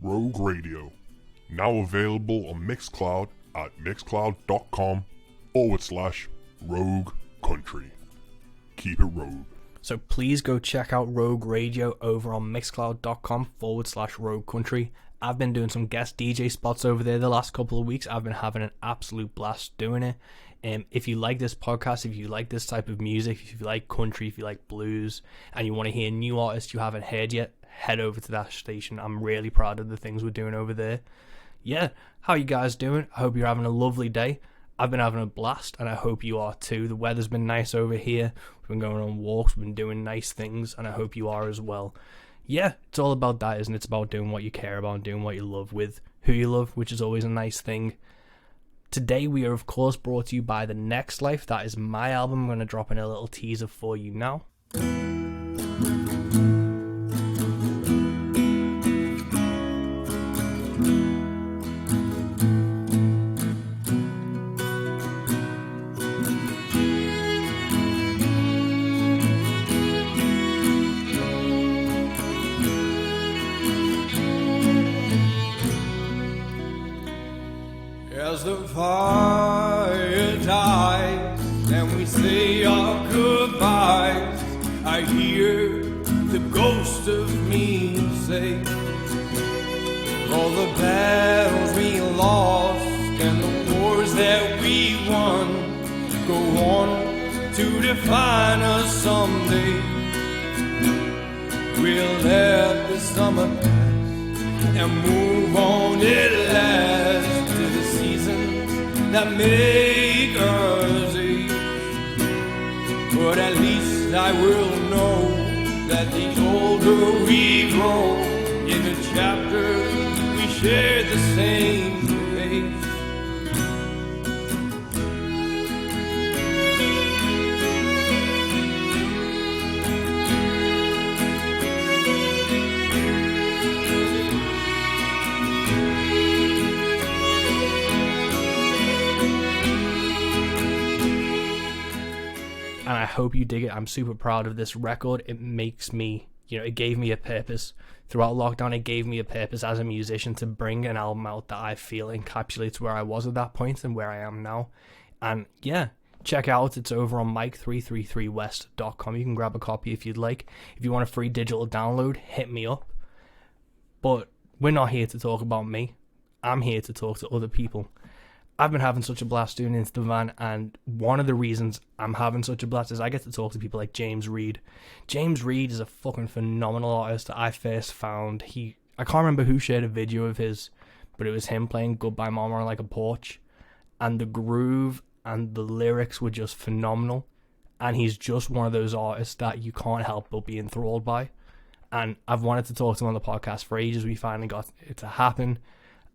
Rogue Radio. Now available on Mixcloud at mixcloud.com/Rogue Country. Keep it rogue. So please go check out Rogue Radio over on mixcloud.com/Rogue Country. I've been doing some guest DJ spots over there the last couple of weeks. I've been having an absolute blast doing it. If you like this podcast, if you like this type of music, if you like country, if you like blues, and you want to hear new artists you haven't heard yet, head over to that station. I'm really proud of the things we're doing over there. Yeah, how you guys doing? I hope you're having a lovely day. I've been having a blast, and I hope you are too. The weather's been nice over here. We've been going on walks, we've been doing nice things, and I hope you are as well. Yeah, it's all about that, isn't it? It's about doing what you care about and doing what you love with who you love, which is always a nice thing. Today we are, of course, brought to you by The Next Life. That is my album. I'm going to drop in a little teaser for you now. As the fire dies and we say our goodbyes, I hear the ghost of me say, all the battles we lost and the wars that we won go on to define us someday. We'll let the summer pass and move on at last to the seasons that make us age. But at least I will know that the older we grow, in the chapter we share the same page. And I hope you dig it. I'm super proud of this record. It makes me, it gave me a purpose. Throughout lockdown, it gave me a purpose as a musician to bring an album out that I feel encapsulates where I was at that point and where I am now. And yeah, check it out. It's over on mike333west.com. You can grab a copy if you'd like. If you want a free digital download, hit me up. But we're not here to talk about me. I'm here to talk to other people. I've been having such a blast doing Into the Van, and one of the reasons I'm having such a blast is I get to talk to people like James Reid. James Reid is a fucking phenomenal artist that I first found. I can't remember who shared a video of his, but it was him playing Goodbye Mama on like a porch, and the groove and the lyrics were just phenomenal, and he's just one of those artists that you can't help but be enthralled by. And I've wanted to talk to him on the podcast for ages. We finally got it to happen,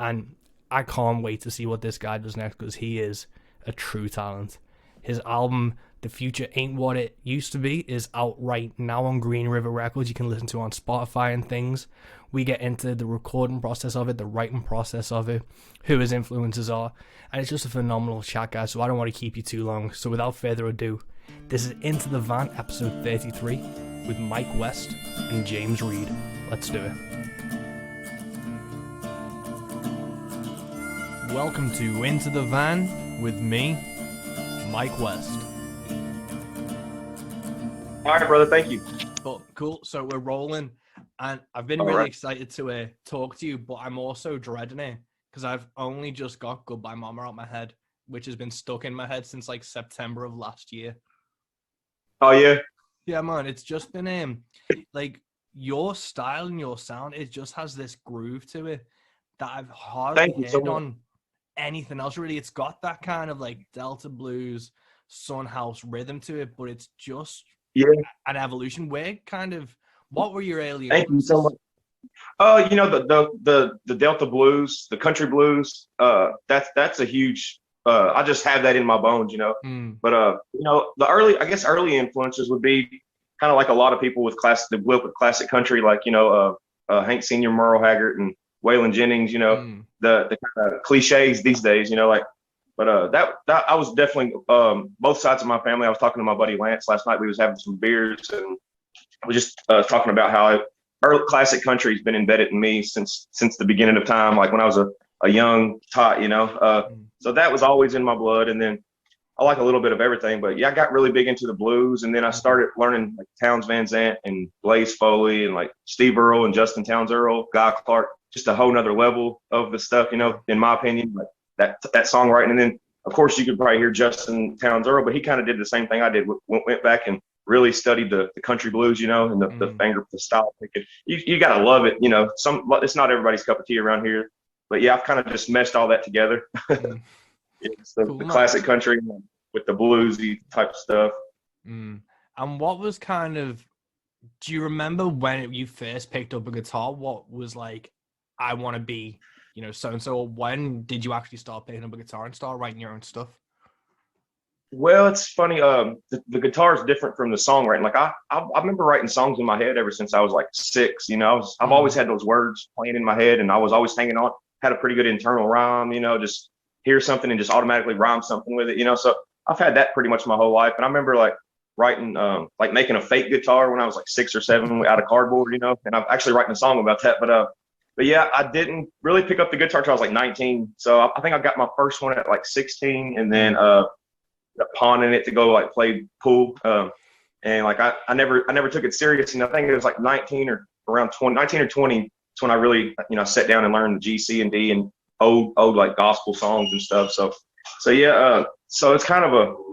and I can't wait to see what this guy does next, because he is a true talent. His album, The Future Ain't What It Used to Be, is out right now on Green River Records. You can listen to it on Spotify and things. We get into the recording process of it, the writing process of it, who his influences are, and it's just a phenomenal chat, guys, so I don't want to keep you too long. So without further ado, this is Into the Van, episode 33, with Mike West and James Reid. Let's do it. Welcome to Into the Van with me, Mike West. All right, brother. Thank you. But cool. So we're rolling, and I've been really excited to talk to you, but I'm also dreading it because I've only just got Goodbye Mama out my head, which has been stuck in my head since like September of last year. Oh yeah. Yeah, man. It's just been like your style and your sound. It just has this groove to it that I've hardly heard on anything else really. It's got that kind of like Delta blues, Sunhouse rhythm to it, but it's just an evolution. What were your early Thank you so much. The Delta blues, the country blues, that's a huge I just have that in my bones, But the early influences would be kind of like a lot of people with classic country, like Hank Sr., Merle Haggard, and Waylon Jennings, the kind of cliches these days, but that I was definitely both sides of my family. I was talking to my buddy Lance last night. We was having some beers and we just talking about how early classic country has been embedded in me since the beginning of time. Like when I was a young tot, so that was always in my blood. And then I like a little bit of everything, but yeah, I got really big into the blues, and then I started learning like Townes Van Zandt and Blaze Foley and like Steve Earle and Justin Townes Earle, Guy Clark, just a whole nother level of the stuff, in my opinion, like that songwriting. And then of course you could probably hear Justin Townes Earle, but he kind of did the same thing I did. Went back and really studied the country blues, and the style picking. You gotta love it, it's not everybody's cup of tea around here, but yeah, I've kind of just meshed all that together. It's the classic country with the bluesy type stuff. And what was do you remember when you first picked up a guitar? What was like, I want to be, so-and-so? Or when did you actually start picking up a guitar and start writing your own stuff? Well, it's funny. The guitar is different from the songwriting. Like I remember writing songs in my head ever since I was like 6. I've always had those words playing in my head, and I was always hanging on. Had a pretty good internal rhyme. Just hear something and just automatically rhyme something with it. So I've had that pretty much my whole life. And I remember like writing, like making a fake guitar when I was like 6 or 7 out of cardboard. And I'm actually writing a song about that. But yeah, I didn't really pick up the guitar till I was like 19. So I think I got my first one at like 16, and then pawning it to go like play pool. And like I never took it serious. And I think it was like 19 or 20. It's when I really sat down and learned the G, C, and D and old like gospel songs and stuff. So yeah. So it's I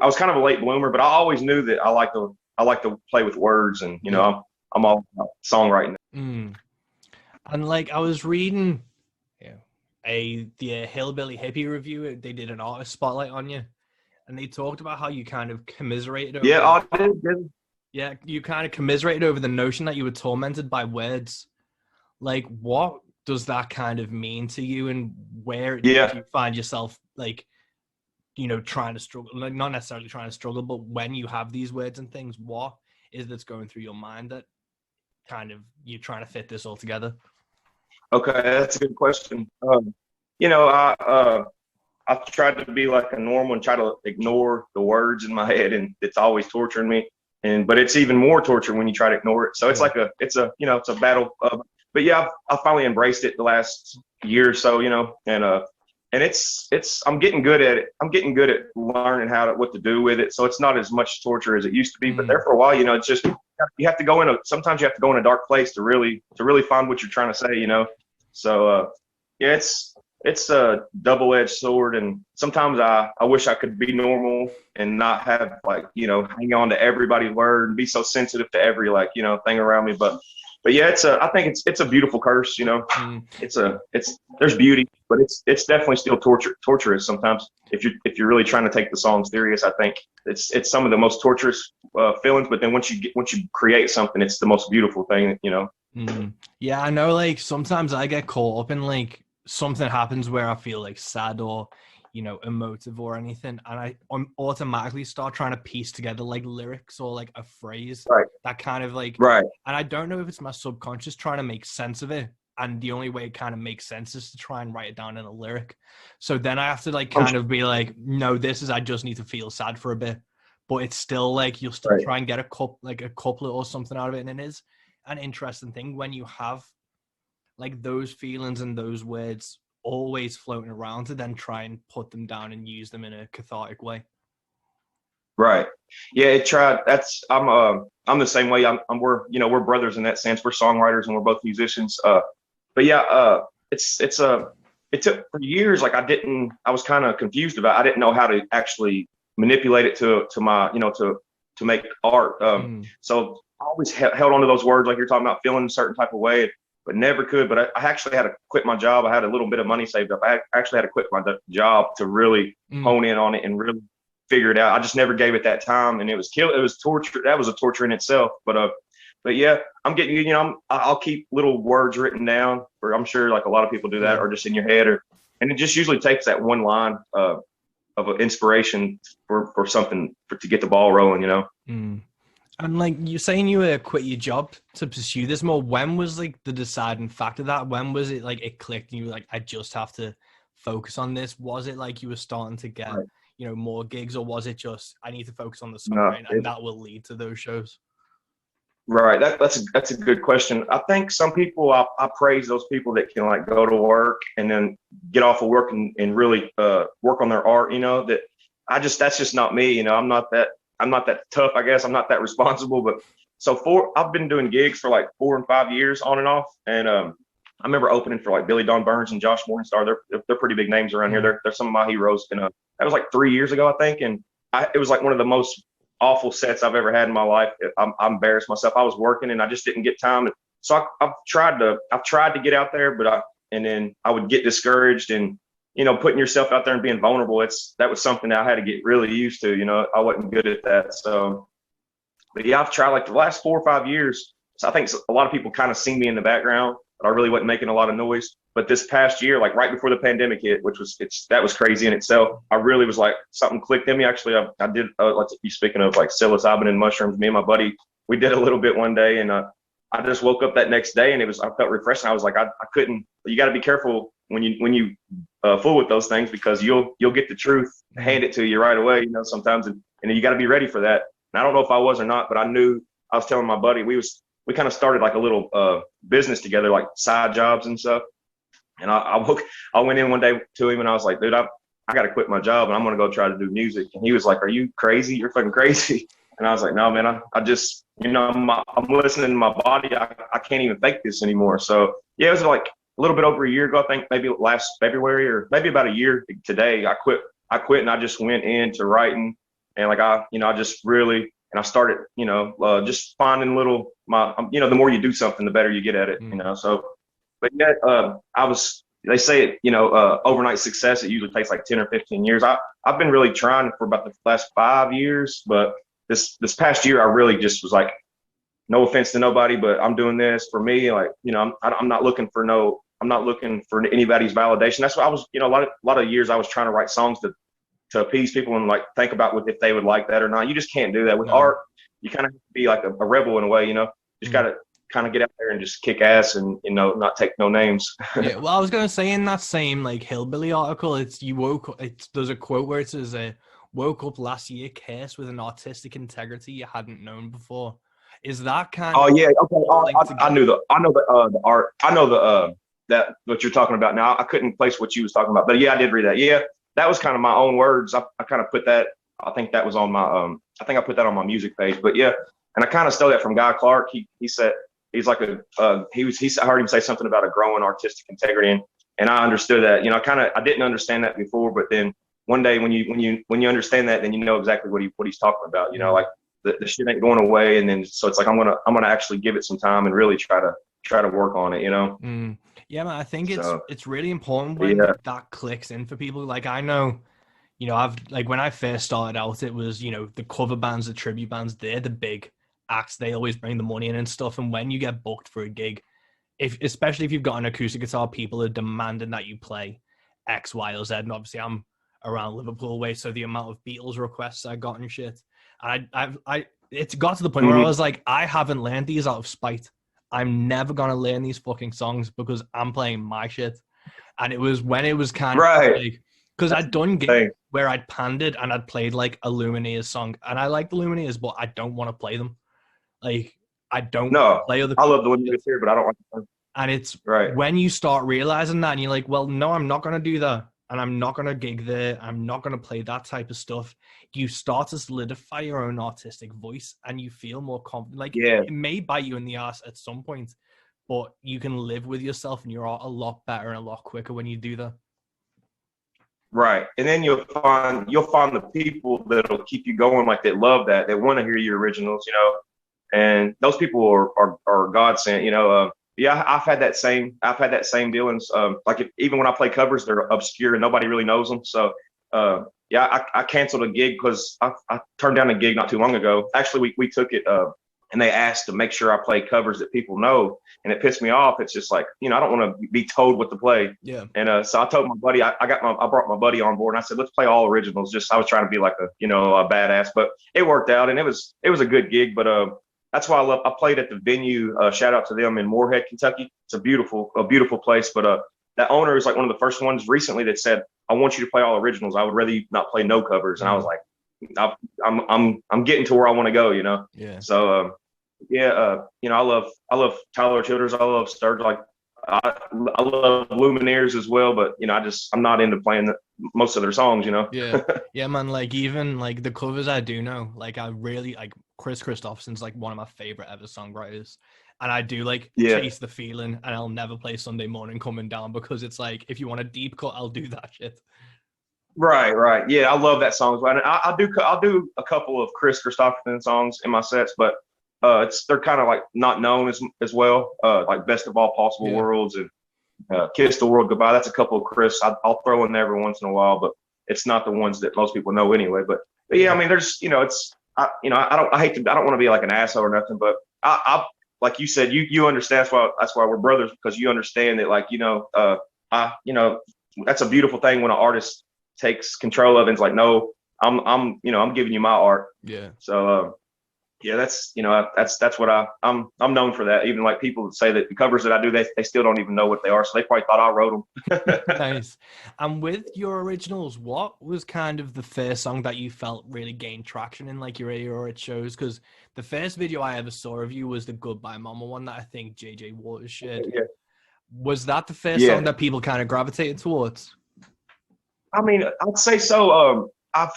was kind of a late bloomer, but I always knew that I like to play with words, and I'm all about songwriting. And like I was reading the Hillbilly Hippie review. They did an artist spotlight on you, and they talked about how you kind of commiserated over you kind of commiserated over the notion that you were tormented by words. Like, what does that kind of mean to you, and where do you find yourself like, trying to struggle? Like, not necessarily trying to struggle, but when you have these words and things, what is that's going through your mind that kind of you're trying to fit this all together? Okay, that's a good question. I've tried to be like a normal and try to ignore the words in my head, and it's always torturing me. But it's even more torture when you try to ignore it. So it's like it's a battle. But yeah, I finally embraced it the last year or so, and it's I'm getting good at it. I'm getting good at learning what to do with it. So it's not as much torture as it used to be. But there for a while, it's just you have to go sometimes you have to go in a dark place to really find what you're trying to say, So yeah, it's a double-edged sword, and sometimes I wish I could be normal and not have like hang on to everybody's word and be so sensitive to every thing around me. But yeah, I think it's a beautiful curse, there's beauty, but it's definitely still torturous sometimes if you're really trying to take the song serious. I think it's some of the most torturous feelings, but then once you create something, it's the most beautiful thing, Yeah, I know. Like sometimes I get caught up in like something happens where I feel like sad or emotive or anything, and I automatically start trying to piece together like lyrics or like a phrase that kind of like and I don't know if it's my subconscious trying to make sense of it, and the only way it kind of makes sense is to try and write it down in a lyric. So then I have to like kind of be like, no, I just need to feel sad for a bit, but it's still like you'll still try and get a couplet or something out of it. And it is an interesting thing when you have like those feelings and those words always floating around to then try and put them down and use them in a cathartic way. Right. Yeah. I'm the same way. We're brothers in that sense. We're songwriters and we're both musicians. But yeah, it took for years. Like I was kind of confused I didn't know how to actually manipulate it to my, to make art. So I always held on to those words, like you're talking about, feeling a certain type of way, but never could. But I actually had to quit my job. I had a little bit of money saved up. I actually had to quit my job to really hone in on it and really figure it out. I just never gave it that time, and it was torture. That was a torture in itself. But yeah, I'm getting, I'll keep little words written down, or I'm sure like a lot of people do that, or just in your head, and it just usually takes that one line of an inspiration for something to get the ball rolling, And like you're saying you quit your job to pursue this more. When was like the deciding factor that? When was it like it clicked and you were like, I just have to focus on this? Was it like you were starting to get, more gigs, or was it just I need to focus on the songwriting and that will lead to those shows? Right. That's a good question. I think some people, I praise those people that can like go to work and then get off of work and really work on their art. That that's just not me. I'm not that tough. I guess I'm not that responsible. But I've been doing gigs for like 4 and 5 years on and off. And I remember opening for like Billy Don Burns and Josh Morningstar. They're pretty big names around here. They're some of my heroes. And that was like 3 years ago, I think. And it was like one of the most awful sets I've ever had in my life. I embarrassed myself. I was working and I just didn't get time. So I've tried to get out there, and then I would get discouraged, and putting yourself out there and being vulnerable. That was something that I had to get really used to. I wasn't good at that. So, but yeah, I've tried like the last 4 or 5 years. So I think a lot of people kind of see me in the background, but I really wasn't making a lot of noise. But this past year, like right before the pandemic hit, that was crazy in itself. I really was like, something clicked in me. Actually, I did, like you speaking of like psilocybin and mushrooms, me and my buddy, we did a little bit one day, and I just woke up that next day and I felt refreshing. I was like, I couldn't, you got to be careful when you fool with those things, because you'll get the truth hand it to you right away, sometimes. And you got to be ready for that. And I don't know if I was or not, but I knew. I was telling my buddy, we kind of started like a little business together, like side jobs and stuff. And I went in one day to him and I was like, dude, I got to quit my job and I'm going to go try to do music. And he was like, are you crazy? You're fucking crazy. And I was like, no, man, I just, I'm listening to my body. I can't even fake this anymore. So yeah, it was like a little bit over a year ago, I think maybe last February, or maybe about a year today. I quit and I just went into writing, and like I just really, and I started, just finding the more you do something, the better you get at it, so. But yeah, they say it, overnight success, it usually takes like 10 or 15 years. I've been really trying for about the last 5 years, but this past year, I really just was like, no offense to nobody, but I'm doing this for me. Like, I'm not looking for anybody's validation. That's why I was, a lot of years I was trying to write songs to appease people and like think about if they would like that or not. You just can't do that with art. You kind of have to be like a rebel in a way, just got to kind of get out there and just kick ass and not take no names. Yeah, well, I was gonna say, in that same like Hillbilly article, there's a quote where it says, woke up last year cursed with an artistic integrity you hadn't known before. Is that kind of yeah, okay. I know the art. I know that what you're talking about now. I couldn't place what you was talking about, but yeah, I did read that. Yeah, that was kind of my own words. I kind of put that, I think that was on my I think I put that on my music page. But yeah, and I kind of stole that from Guy Clark. He said, he's like I heard him say something about a growing artistic integrity, and I understood that. I didn't understand that before, but then one day when you understand that, then you know exactly what he's talking about. Like the shit ain't going away, and then so it's like I'm gonna actually give it some time and really try to work on it. Yeah, man, I think it's really important when that clicks in for people. Like I know, I've like when I first started out, it was the cover bands, the tribute bands, they're the big acts, they always bring the money in and stuff. And when you get booked for a gig, especially if you've got an acoustic guitar, people are demanding that you play X, Y, or Z. And obviously I'm around Liverpool way, so the amount of Beatles requests I got and shit, and it's got to the point where I was like, I haven't learned these out of spite. I'm never gonna learn these fucking songs because I'm playing my shit. And it was when it was kind of like, because I'd done gigs where I'd pandered and I'd played like a Lumineers song, and I like the Lumineers, but I don't want to play them. Like, I don't play other. I love the Lumineers here, but I don't want to. And it's when you start realizing that, and you're like, well, no, I'm not going to do that, and I'm not going to gig there. I'm not going to play that type of stuff. You start to solidify your own artistic voice, and you feel more confident. Like, it may bite you in the ass at some point, but you can live with yourself and your art a lot better and a lot quicker when you do that. Right. And then you'll find the people that'll keep you going, like that love that, they want to hear your originals, and those people are God sent, Yeah, I've had that same dealings. Like even when I play covers, they're obscure and nobody really knows them. So I canceled a gig because I turned down a gig not too long ago. Actually, we took it and they asked to make sure I play covers that people know, and it pissed me off. It's just like, I don't want to be told what to play. Yeah. And so I told my buddy, I brought my buddy on board, and I said, let's play all originals. I was trying to be like a badass, but it worked out, and it was a good gig. But that's why I played at the venue. Shout out to them in Moorhead, Kentucky. It's a beautiful place. But that owner is like one of the first ones recently that said, I want you to play all originals. I would rather you not play no covers. And I was like, I'm getting to where I want to go, Yeah. So yeah, you know, I love Tyler Childers. I love Sturgill. Like I love Lumineers as well, but you know, I'm not into playing most of their songs. You know. Yeah, yeah, man. Like even like the covers I do know, like I really like Chris Christopherson's like one of my favorite ever songwriters, and I do like Yeah. Chase the Feeling, and I'll never play Sunday Morning Coming Down because it's like if you want a deep cut, I'll do that shit. Right, right. Yeah, I love that song as well. And I'll do a couple of Chris Christopherson songs in my sets, but they're kind of like not known as well. Like Best of All Possible Worlds and Kiss the World Goodbye. That's a couple of Chris. I'll throw in there every once in a while, but it's not the ones that most people know anyway. But yeah, I mean, there's I don't want to be like an asshole or nothing, but I like you said, you understand. That's why we're brothers, because you understand that, like, that's a beautiful thing when an artist takes control of it and is like, no, I'm giving you my art. Yeah. So yeah, that's what I'm known for that. Even like people that say that the covers that I do, they still don't even know what they are, so they probably thought I wrote them. Nice. And with your originals, what was kind of the first song that you felt really gained traction in like your era at shows? Because the first video I ever saw of you was the Goodbye Mama one that I think JJ Waters shared. Yeah. Was that the first song that people kind of gravitated towards? I mean, I'd say so. I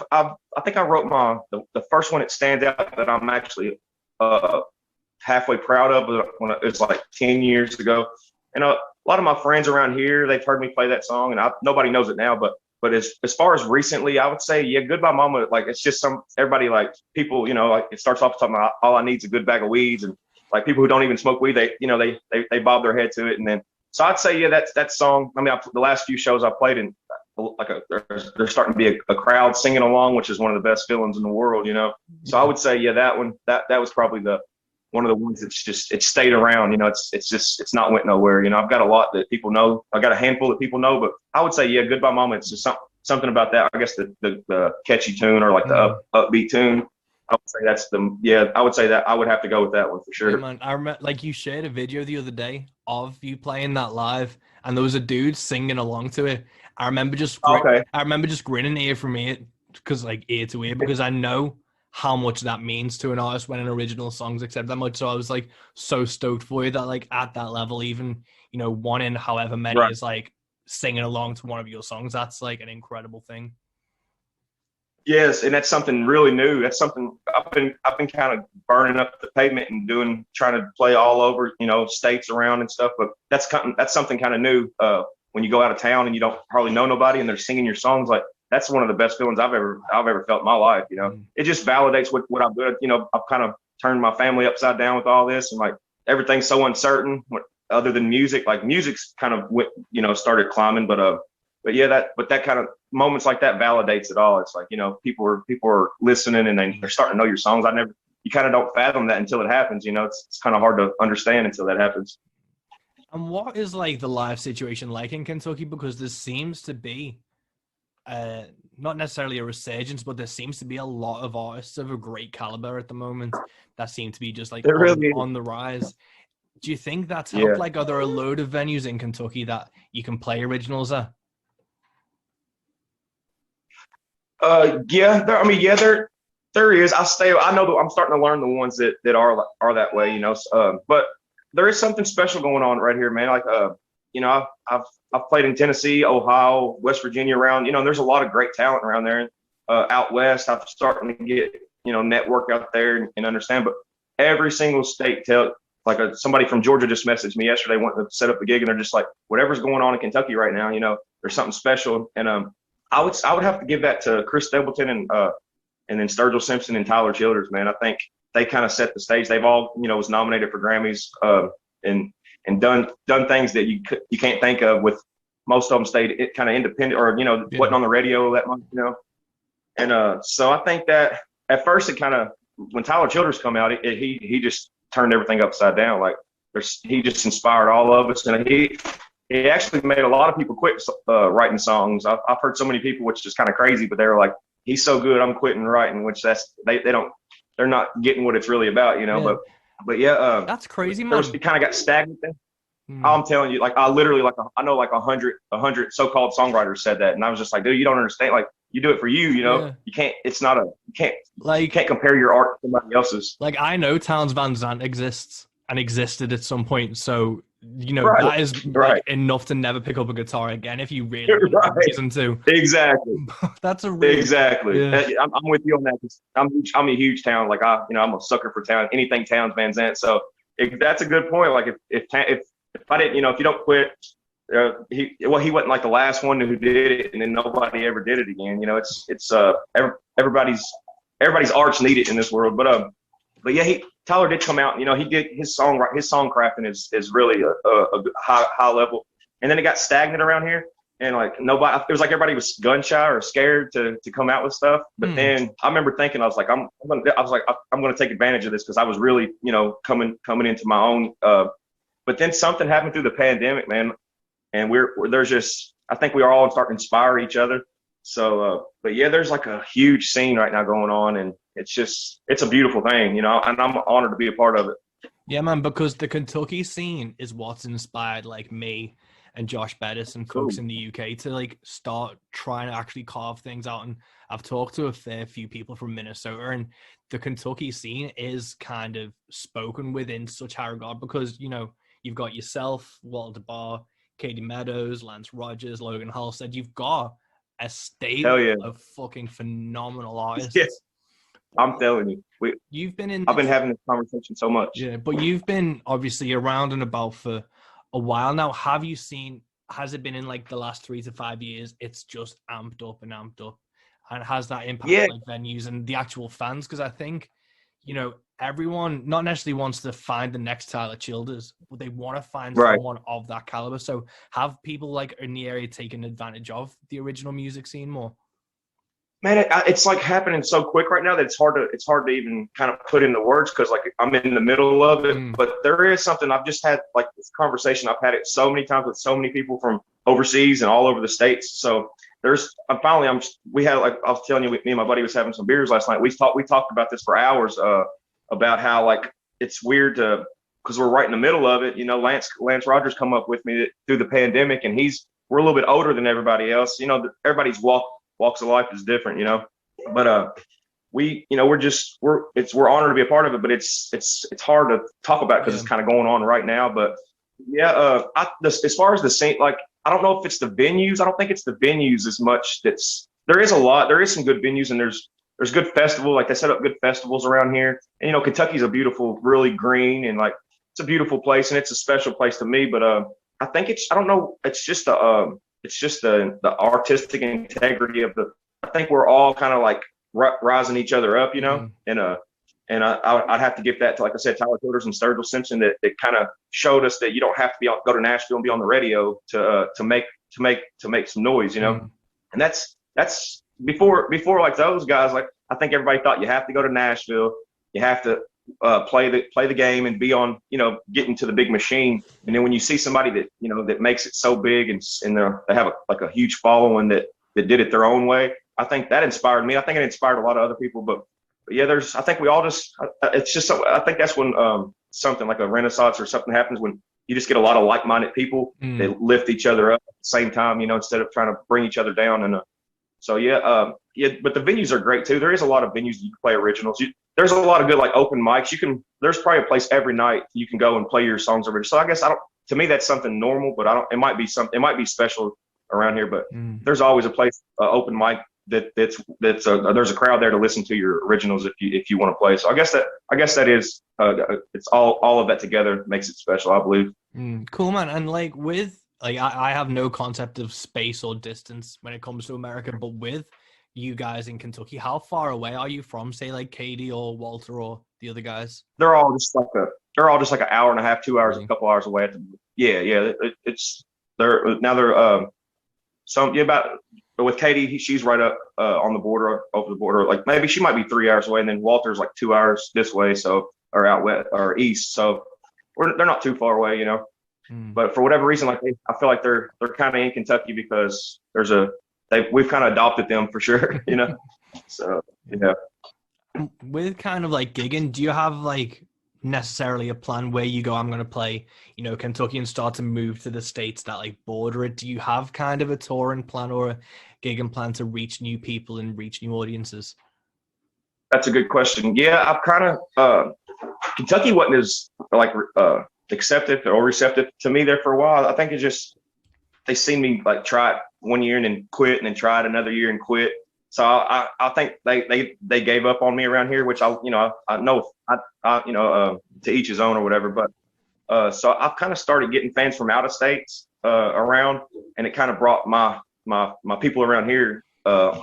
think I wrote the first one that stands out that I'm actually halfway proud of when it was like 10 years ago. And a lot of my friends around here, they've heard me play that song, and nobody knows it now. But as far as recently, I would say, yeah, Goodbye Mama. Like, it's just everybody, like, people, like, it starts off talking about all I need is a good bag of weeds, and like people who don't even smoke weed, they bob their head to it, and then so I'd say, yeah, that song. I mean, the last few shows I played in, like there's starting to be a crowd singing along, which is one of the best feelings in the world, So I would say, yeah, that one, that was probably one of the ones that's just, it stayed around, it's not went nowhere. I've got a lot that people know. I got a handful that people know, but I would say, yeah, Goodbye Mama. It's just something about that. I guess the catchy tune, or like the upbeat tune. I would say I would say that I would have to go with that one for sure. Yeah, man. I remember, like, you shared a video the other day of you playing that live, and there was a dude singing along to it. I remember just grinning ear from ear, ear to ear, because I know how much that means to an artist when an original song's accepted that much. So I was like so stoked for you that, like, at that level, even one in however many is like singing along to one of your songs. That's like an incredible thing. Yes, and that's something really new. That's something I've been kind of burning up the pavement and trying to play all over, states around and stuff. But that's something kind of new. When you go out of town and you don't hardly know nobody and they're singing your songs, like, that's one of the best feelings I've ever felt in my life. It just validates what I'm good at. I've kind of turned my family upside down with all this, and like everything's so uncertain. Other than music, like music's kind of started climbing, but yeah, that kind of moments like that validates it all. It's like, people are listening and they're starting to know your songs. You kind of don't fathom that until it happens. It's kind of hard to understand until that happens. And what is like the live situation like in Kentucky? Because there seems to be not necessarily a resurgence, but there seems to be a lot of artists of a great caliber at the moment that seem to be just like on the rise. Do you think that's helped? Like, are there a load of venues in Kentucky that you can play originals at? There is. I know that I'm starting to learn the ones that are that way, but there is something special going on right here, man. Like, I've played in Tennessee, Ohio, West Virginia around, there's a lot of great talent around there. Out West, I'm starting to get, network out there and understand, but every single state somebody from Georgia just messaged me yesterday, wanting to set up a gig, and they're just like, whatever's going on in Kentucky right now, there's something special. And, I would have to give that to Chris Stapleton and then Sturgill Simpson and Tyler Childers, man. I think they kind of set the stage. They've all, was nominated for Grammys and done things that you can't think of. With most of them stayed kind of independent, or wasn't on the radio that much, And so I think that at first it kind of, when Tyler Childers come out, he just turned everything upside down. Like, he just inspired all of us, and he actually made a lot of people quit writing songs. I've heard so many people, which is kind of crazy, but they were like, he's so good, I'm quitting writing, which they're not getting what it's really about, Yeah. But yeah, that's crazy, man. It kind of got stagnant there. I'm telling you, like, I literally, like, I know like 100 so-called songwriters said that, and I was just like, dude, you don't understand. Like, You do it for you. You know, Yeah. you can't. It's not a. You Like can't compare your art to somebody else's. like I know Towns Van Zandt exists and existed at some point, so you know Right. that is Right. like enough to never pick up a guitar again if you really want Right. a reason to. Exactly. That's a really Exactly. yeah. I'm with you on that. 'Cause I'm a huge Town. Like I'm a sucker for Town. Anything Towns Van Zandt. So that's a good point. Like if I didn't, if you don't quit, he wasn't like the last one who did it, and then nobody ever did it again. You know, everybody's arts need it in this world. But yeah, Tyler did come out. You know, he did his song crafting is really a high level. And then it got stagnant around here, and like nobody, it was like everybody was gun shy or scared to come out with stuff. But then I remember thinking, I was like, I'm gonna take advantage of this because I was really, coming into my own. But then something happened through the pandemic, man, and there's just, I think we are all starting to inspire each other. So, but yeah, there's like a huge scene right now going on, and it's a beautiful thing, and I'm honored to be a part of it. Yeah, man, because the Kentucky scene is what's inspired like me and Josh Bettis and folks in the UK to like start trying to actually carve things out. And I've talked to a fair few people from Minnesota, and the Kentucky scene is kind of spoken within such high regard because, you've got yourself, Walter Barr, Katie Meadows, Lance Rogers, Logan Halstead. You've got a stable of fucking phenomenal artists. Yeah. I'm telling you, I've been having this conversation so much. Yeah, but you've been obviously around and about for a while now. Has it been in like the last 3 to 5 years? It's just amped up, and has that impact like venues and the actual fans? Because I think, everyone not necessarily wants to find the next Tyler Childers, but they want to find someone of that caliber. So have people like in the area taken advantage of the original music scene more? Man, it's like happening so quick right now that it's hard to even kind of put into words because like I'm in the middle of it. But there is something I've just had like this conversation. I've had it so many times with so many people from overseas and all over the states. So we had, like I was telling you, me and my buddy was having some beers last night. We talked about this for hours about how like it's weird because we're right in the middle of it. Lance Rogers come up with me through the pandemic, and we're a little bit older than everybody else. Everybody's walks of life is different, but we're honored to be a part of it, but it's hard to talk about because it's kind of going on right now. But yeah, as far as the scene, like I don't know if it's the venues. I don't think it's the venues as much. There is some good venues, and there's good festival. Like they set up good festivals around here, and Kentucky's a beautiful, really green, and like it's a beautiful place, and it's a special place to me. But I think I don't know. It's just the artistic integrity of I think we're all kind of like rising each other up, and I'd have to give that to, like I said, Tyler Childers and Sturgill Simpson that kind of showed us that you don't have to go to Nashville and be on the radio to make some noise, And that's before like those guys, like I think everybody thought you have to go to Nashville, you have to play the game and be on, get into the big machine. And then when you see somebody that, that makes it so big and they have a huge following that did it their own way, I think that inspired me. I think it inspired a lot of other people, but yeah, I think we all it's just, I think that's when something like a renaissance or something happens when you just get a lot of like-minded people that lift each other up at the same time, instead of trying to bring each other down. And so but the venues are great too. There is a lot of venues you can play originals. There's a lot of good like open mics. There's probably a place every night you can go and play your songs original. So I guess to me that's something normal, but it might be special around here, but there's always a place, open mic there's a crowd there to listen to your originals if you want to play. So I guess that is it's all of that together makes it special, I believe. Cool, man. And like I have no concept of space or distance when it comes to America, but with you guys in Kentucky, how far away are you from, say, like Katie or Walter or the other guys? They're all just like an hour and a half, 2 hours, a couple hours away. But with Katie, she's right up on the border, over the border. Like maybe she might be 3 hours away, and then Walter's like 2 hours this way, or out west or east. So they're not too far away, But for whatever reason, like I feel like they're kind of in Kentucky because we've kind of adopted them for sure, So yeah. With kind of like gigging, do you have like necessarily a plan where you go, I'm going to play, Kentucky and start to move to the states that like border it? Do you have kind of a touring plan or a gigging plan to reach new people and reach new audiences? That's a good question. Yeah, I've kind of Kentucky wasn't as like accepted or receptive to me there for a while. I think it's just they seen me like try it one year and then quit, and then try it another year and quit. So I think they gave up on me around here, which I know to each his own or whatever. But so I've kind of started getting fans from out of states around, and it kind of brought my people around here on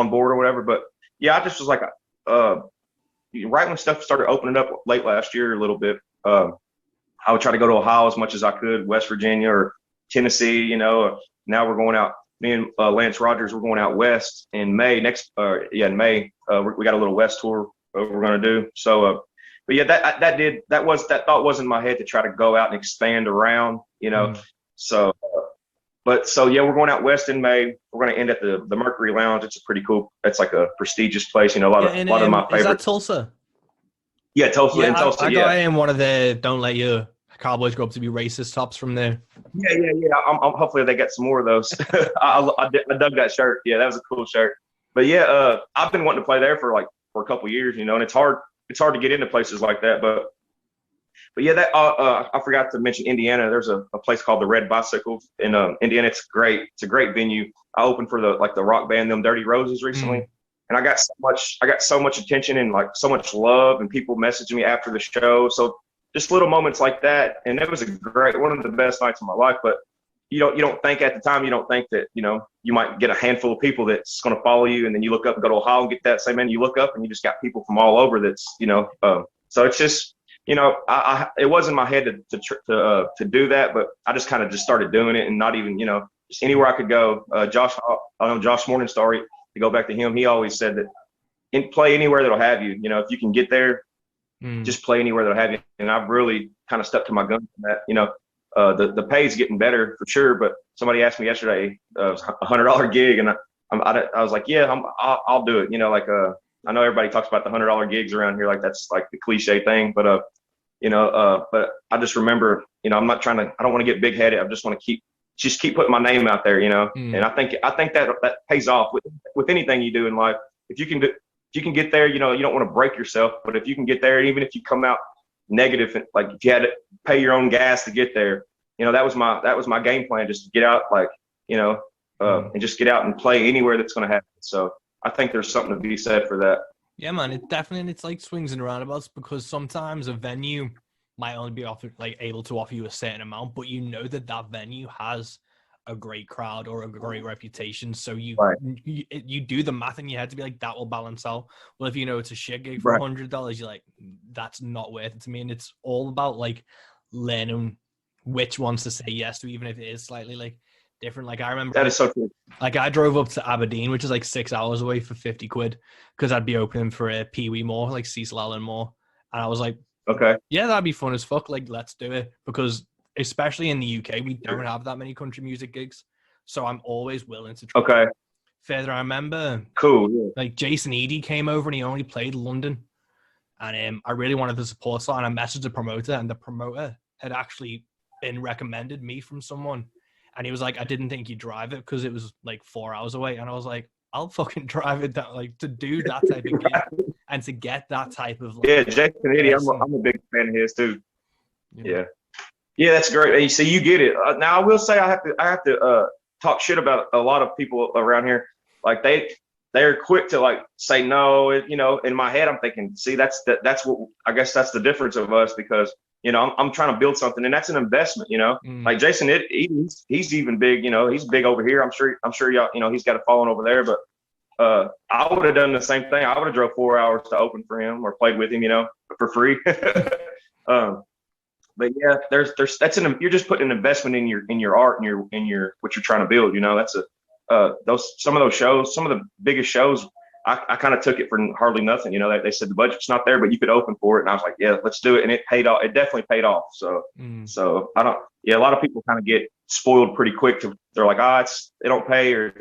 board or whatever. But yeah, I just was like, right when stuff started opening up late last year a little bit, I would try to go to Ohio as much as I could, West Virginia or Tennessee. Now we're going out. Me and Lance Rogers, we're going out west in May. In May, we got a little west tour we're going to do. So, but yeah, that thought was in my head to try to go out and expand around. So. So yeah, we're going out west in May. We're going to end at the Mercury Lounge. It's a pretty cool. It's like a prestigious place. A lot of my favorites. Is that Tulsa? Yeah, Tulsa. Yeah, Tulsa. I got in one of the "Don't Let Your Cowboys Grow Up to Be Racist" tops from there. Yeah. I'm hopefully they get some more of those. I dug that shirt. Yeah, that was a cool shirt. But yeah, I've been wanting to play there for a couple of years. And it's hard to get into places like that. But yeah, that I forgot to mention Indiana. There's a place called the Red Bicycle in Indiana. It's great. It's a great venue. I opened for the rock band Them Dirty Roses recently, and I got so much attention and like so much love, and people messaging me after the show. So just little moments like that, and it was one of the best nights of my life. But you don't think at the time, you don't think that you might get a handful of people that's going to follow you, and then you look up and go to Ohio and get that same man. You look up and you just got people from all over. That's so it's just. It was in my head to do that, but I just kind of just started doing it, and not even, just anywhere I could go. Josh Morningstar, to go back to him, he always said that play anywhere that'll have you. If you can get there, just play anywhere that'll have you. And I've really kind of stuck to my guns on that. The pay's getting better for sure, but somebody asked me yesterday, $100 gig, and I was like, yeah, I'll do it. I know everybody talks about the $100 gigs around here, like that's like the cliche thing, but but I just remember, I don't want to get big headed. I just want to keep putting my name out there, and I think that pays off with anything you do in life. If you can get there, you don't want to break yourself, but if you can get there, even if you come out negative, like if you had to pay your own gas to get there, that was my game plan, just to get out, and just get out and play anywhere that's going to happen. So I think there's something to be said for that. Yeah, man, it's like swings and roundabouts, because sometimes a venue might only be able to offer you a certain amount, but that venue has a great crowd or a great reputation. So you do the math in your head to be like, that will balance out. Well, if it's a shit gig for $100, you're like, that's not worth it to me. And it's all about like learning which ones to say yes to, even if it is slightly like different. Like I remember that is so cool. Like I drove up to Aberdeen, which is like 6 hours away, for 50 quid, because I'd be opening for a Pee Wee Moore, like Cecil Allen Moore, and I was like, okay, yeah, that'd be fun as fuck. Like, let's do it, because especially in the UK, we don't have that many country music gigs, so I'm always willing to try. Okay. Further, I remember, cool. Yeah. Like Jason Eady came over and he only played London, and I really wanted the support slot, and I messaged the promoter, and the promoter had actually been recommended me from someone. And he was like, I didn't think you'd drive it because it was like 4 hours away. And I was like, I'll fucking drive it down, like to do that type of gig and to get that type of. Like, yeah, Jason Eady, I'm a big fan of his too. Yeah. That's great. And you get it. Now I will say I have to talk shit about a lot of people around here. Like they're quick to like say no. In my head I'm thinking, see, that's what I guess that's the difference of us, because. I'm trying to build something, and that's an investment. Like Jason, he's even big. He's big over here. I'm sure y'all. He's got a following over there. But I would have done the same thing. I would have drove 4 hours to open for him or played with him, for free. But yeah, you're just putting an investment in your art and your what you're trying to build. That's some of those shows, some of the biggest shows. I kind of took it for hardly nothing. They said the budget's not there, but you could open for it. And I was like, yeah, let's do it. And it paid off. It definitely paid off. So a lot of people kind of get spoiled pretty quick. They're like, it don't pay, or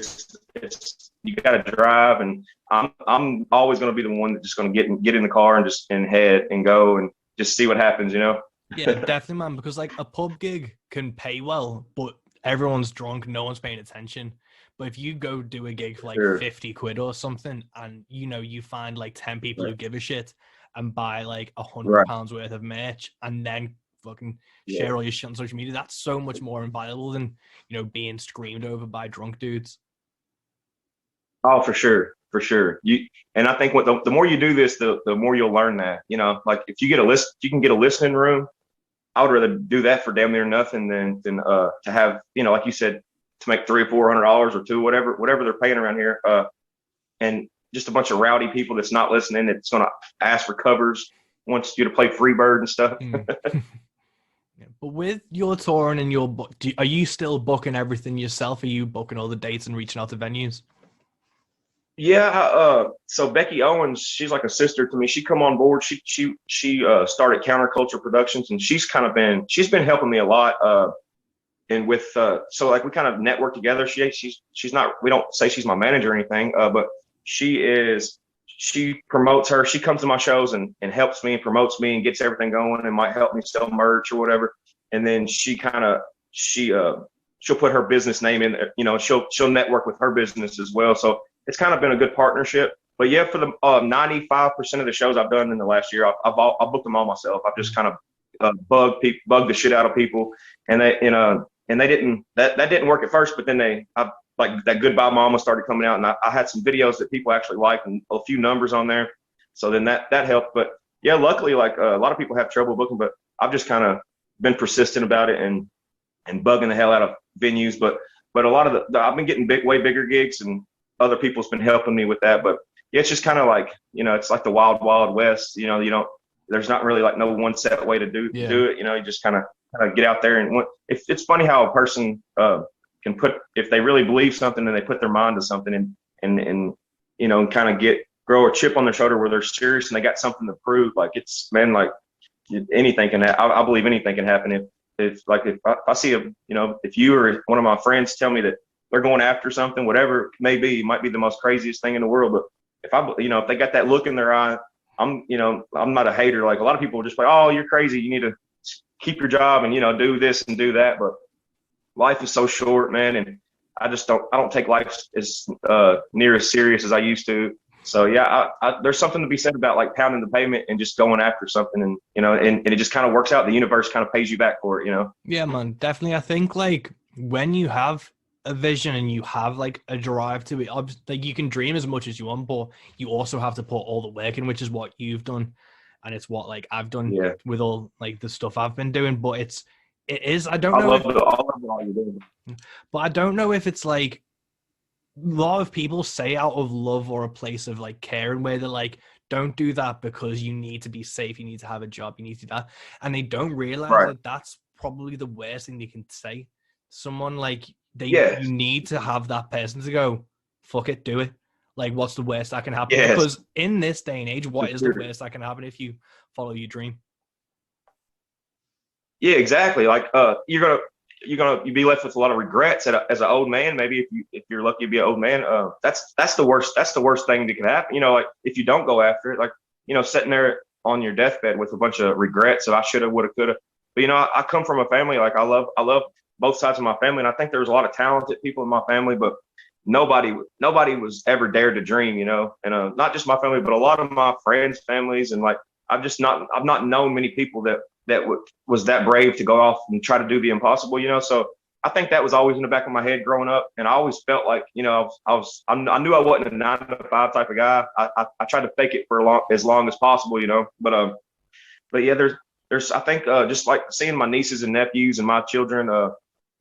it's you got to drive, and I'm always going to be the one that's just going to get in the car and just and head and go and just see what happens, you know. Yeah, definitely, man. Because like a pub gig can pay well, but everyone's drunk, no one's paying attention. But if you go do a gig for like 50 quid or something, and you know you find like 10 people who give a shit and buy like £100 worth of merch, and then fucking share all your shit on social media, that's so much more invaluable than, you know, being screamed over by drunk dudes. Oh, for sure. For sure. And I think the more you do this, the more you'll learn that, you know, like if you can get a listening room, I would rather do that for damn near nothing than to have, you know, like you said, to make $300 or $400 or two, whatever they're paying around here. And just a bunch of rowdy people that's not listening, that's going to ask for covers, wants you to play Freebird and stuff. Yeah, but with your touring and your book, are you still booking everything yourself? Are you booking all the dates and reaching out to venues? Yeah. So Becky Owens, she's like a sister to me. She come on board. She started Counterculture Productions, and she's been helping me a lot. And with so like we kind of network together. She's not, we don't say she's my manager or anything, but she promotes her. She comes to my shows and helps me and promotes me and gets everything going and might help me sell merch or whatever. And then she'll put her business name in there. You know, she'll network with her business as well. So it's kind of been a good partnership. But yeah, for the 95% of the shows I've done in the last year, I've booked them all myself. I've just kind of bugged the shit out of people, and they didn't work at first, but then like that Goodbye Mama started coming out, and I had some videos that people actually liked and a few numbers on there. So then that helped. But yeah, luckily, like a lot of people have trouble booking, but I've just kind of been persistent about it and bugging the hell out of venues. But a lot of I've been getting way bigger gigs, and other people's been helping me with that. But yeah, it's just kind of like, you know, it's like the wild, wild west. You know, there's not really like no one set way to do it. You know, you just kind of get out there. And it's funny how a person can put, if they really believe something and they put their mind to something and you know, and kind of grow a chip on their shoulder where they're serious and they got something to prove. Like it's, man, like anything can happen. I believe anything can happen. If I see you know, if you or one of my friends tell me that they're going after something, whatever it may be, it might be the most craziest thing in the world. But if they got that look in their eye, I'm not a hater. Like a lot of people just like, oh, you're crazy. You need to keep your job and, you know, do this and do that. But life is so short, man. And I don't take life as near as serious as I used to. So yeah, there's something to be said about like pounding the pavement and just going after something, and, you know, and it just kind of works out. The universe kind of pays you back for it, you know? Yeah, man, definitely. I think like when you have a vision and you have like a drive to it, like you can dream as much as you want, but you also have to put all the work in, which is what you've done. And it's what like I've done with all like the stuff I've been doing, but it is, I don't know. I love all you're doing. But I don't know if it's like, a lot of people say out of love or a place of like caring, where they're like, don't do that because you need to be safe, you need to have a job, you need to do that. And they don't realize that that's probably the worst thing they can say. Someone like, you need to have that person to go, fuck it, do it. Like, what's the worst that can happen? Yes. Because in this day and age, what is the worst that can happen if you follow your dream? Yeah, exactly. Like, you'd be left with a lot of regrets as an old man. Maybe if you're lucky to be an old man, that's the worst. That's the worst thing that can happen. You know, like if you don't go after it, like, you know, sitting there on your deathbed with a bunch of regrets of I shoulda, woulda, coulda. But you know, I come from a family, like I love both sides of my family, and I think there was a lot of talented people in my family, but nobody was ever dared to dream, you know. And not just my family, but a lot of my friends' families, and like I've not known many people that was that brave to go off and try to do the impossible, you know. So I think that was always in the back of my head growing up, and I always felt like, you know, I knew I wasn't a 9-to-5 type of guy. I tried to fake it for as long as possible, you know. But yeah, there's I think just like seeing my nieces and nephews and my children,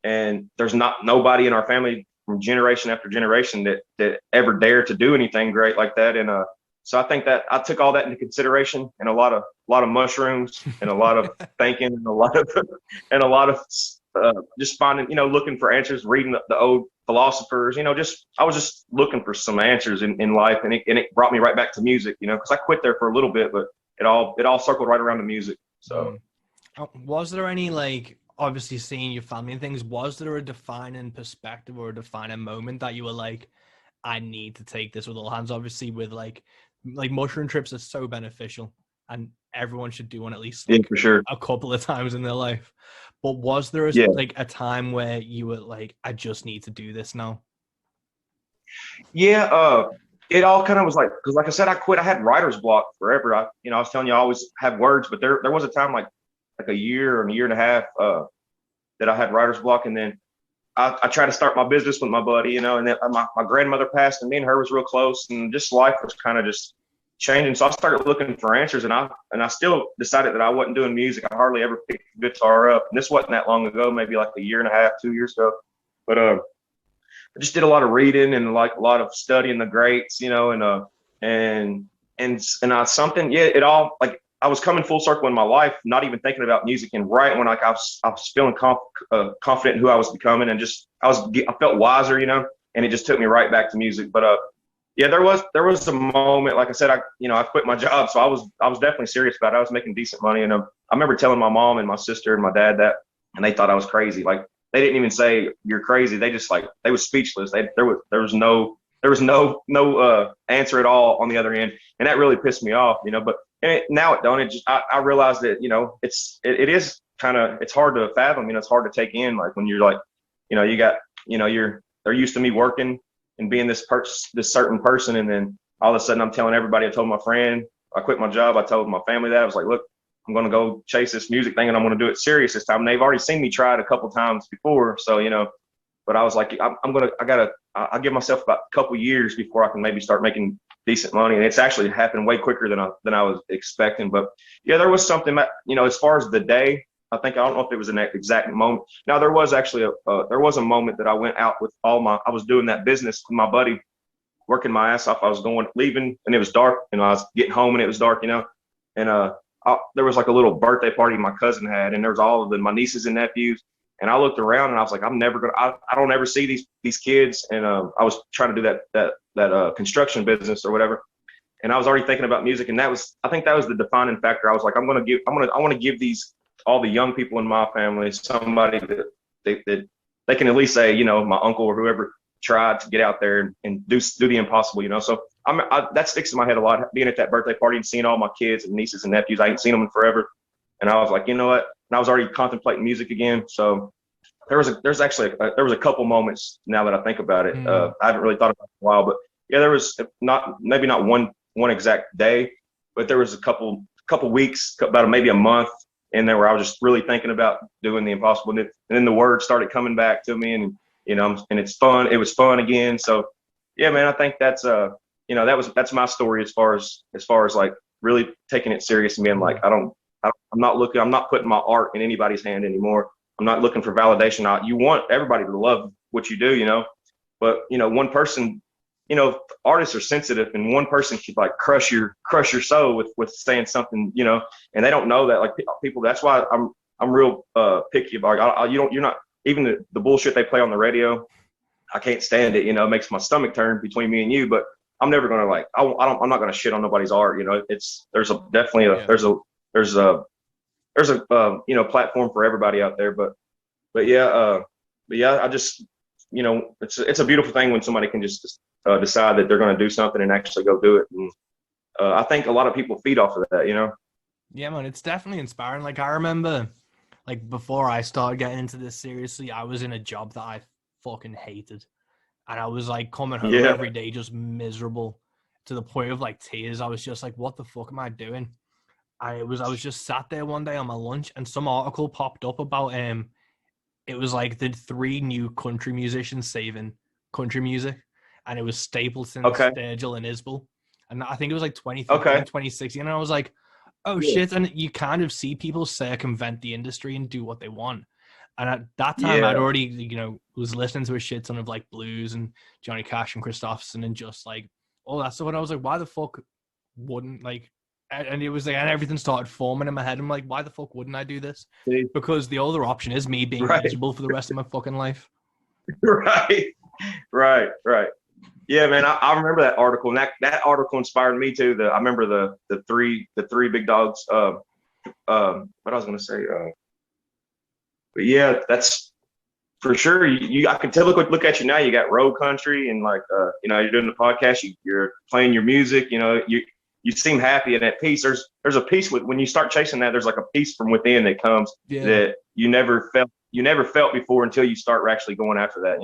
and there's nobody in our family from generation after generation that ever dared to do anything great like that. And so I think that I took all that into consideration, and a lot of mushrooms and a lot of thinking and a lot of just finding, you know, looking for answers, reading the old philosophers, you know, I was just looking for some answers in life, and it brought me right back to music, you know, because I quit there for a little bit, but it all circled right around the music. So was there any, like, obviously seeing your family and things, was there a defining perspective or a defining moment that you were like, I need to take this with all hands. Obviously, with like mushroom trips are so beneficial, and everyone should do one at least Yeah, for sure. a couple of times in their life. But was there Yeah. like a time where you were like, I just need to do this now? Yeah, it all kind of was like, because like I said, I quit. I had writer's block forever. I was telling you, I always have words, but there was a time like a year and a half that I had writer's block, and then I tried to start my business with my buddy, and then my grandmother passed, and me and her was real close, and just life was kind of just changing. So I started looking for answers, and I still decided that I wasn't doing music. I hardly ever picked the guitar up, and this wasn't that long ago, maybe like a year and a half, 2 years ago. But I just did a lot of reading and like a lot of studying the greats, and something, yeah, it all like I was coming full circle in my life, not even thinking about music. And right when like I was feeling confident in who I was becoming, and just I felt wiser, and it just took me right back to music. But yeah, there was a moment, like I said, I quit my job, so I was definitely serious about it. I was making decent money, and I remember telling my mom and my sister and my dad that, and they thought I was crazy. Like they didn't even say you're crazy. They just like they was speechless. There was no answer at all on the other end, and that really pissed me off, But now it don't. It just I realized that it is kind of, it's hard to fathom. It's hard to take in. Like when you're like, you got they're used to me working and being this certain person, and then all of a sudden I'm telling everybody. I told my friend I quit my job. I told my family that. I was like, look, I'm going to go chase this music thing, and I'm going to do it serious this time. And they've already seen me try it a couple times before, so But I was like, I'll give myself about a couple years before I can maybe start making decent money. And it's actually happened way quicker than I was expecting. But yeah, there was something that, as far as the day, I don't know if it was an exact moment. Now there was actually there was a moment that I went out with I was doing that business with my buddy, working my ass off. I was leaving, and it was dark, and I was getting home and it was dark, and there was like a little birthday party my cousin had, and there was all of my nieces and nephews. And I looked around, and I was like, I don't ever see these kids. And I was trying to do that construction business or whatever. And I was already thinking about music. And I think that was the defining factor. I was like, I want to give all the young people in my family somebody that they can at least say, my uncle or whoever tried to get out there and do the impossible, So that sticks in my head a lot, being at that birthday party and seeing all my kids and nieces and nephews. I ain't seen them in forever. And I was like, you know what? And I was already contemplating music again. So there was a couple moments now that I think about it. I haven't really thought about it in a while, but yeah, there was maybe not one exact day, but there was a couple weeks, about maybe a month in there where I was just really thinking about doing the impossible. And then the words started coming back to me, and and it's fun. It was fun again. So yeah, man, I think that's that's my story as far as like really taking it serious and being like, I'm not putting my art in anybody's hand anymore. I'm not looking for validation. You want everybody to love what you do, but one person, artists are sensitive, and one person could like crush your soul with saying something, and they don't know that, like people. That's why I'm real picky about. You're not even the bullshit they play on the radio. I can't stand it. It makes my stomach turn between me and you. But I'm never gonna I'm not gonna shit on nobody's art. There's a platform for everybody out there. But yeah, I just it's a beautiful thing when somebody can just decide that they're going to do something and actually go do it. And I think a lot of people feed off of that, Yeah, man, it's definitely inspiring. Like I remember, like before I started getting into this seriously, I was in a job that I fucking hated, and I was like coming home every day just miserable to the point of like tears. I was just like, what the fuck am I doing? I was just sat there one day on my lunch, and some article popped up about it was like the 3 new country musicians saving country music, and it was Stapleton, Sturgill, and Isbell, and I think it was like 2015, 2016, and I was like, oh shit. And you kind of see people circumvent the industry and do what they want. And at that time, I'd already, was listening to a shit ton of like blues and Johnny Cash and Christopherson and just like all that stuff. And I was like, why the fuck wouldn't like, and it was like, and everything started forming in my head. I'm like, why the fuck wouldn't I do this? Because the other option is me being miserable for the rest of my fucking life. Right. Yeah, man, I remember that article, and that article inspired me too. I remember the three big dogs. What I was gonna say, but yeah, that's For sure. I can tell, look at you now. You got road country and like, you're doing the podcast, you're playing your music, you seem happy and at peace. There's a peace when you start chasing that, there's like a peace from within that comes that you never felt before until you start actually going after that,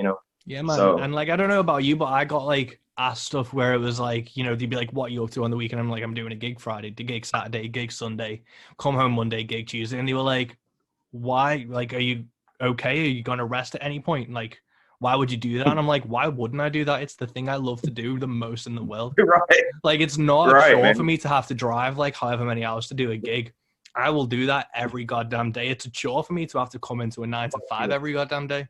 Yeah, man. So, and like, I don't know about you, but I got like asked stuff where it was like, they'd be like, what are you up to on the weekend? I'm like, I'm doing a gig Friday, the gig Saturday, gig Sunday, come home Monday, gig Tuesday. And they were like, why? Like, are you okay? Are you going to rest at any point? Like, why would you do that? And I'm like, why wouldn't I do that? It's the thing I love to do the most in the world. right. Like, it's not a chore man. for me to have to drive like however many hours to do a gig. I will do that every goddamn day. It's a chore for me to have to come into a 9 to 5 every goddamn day.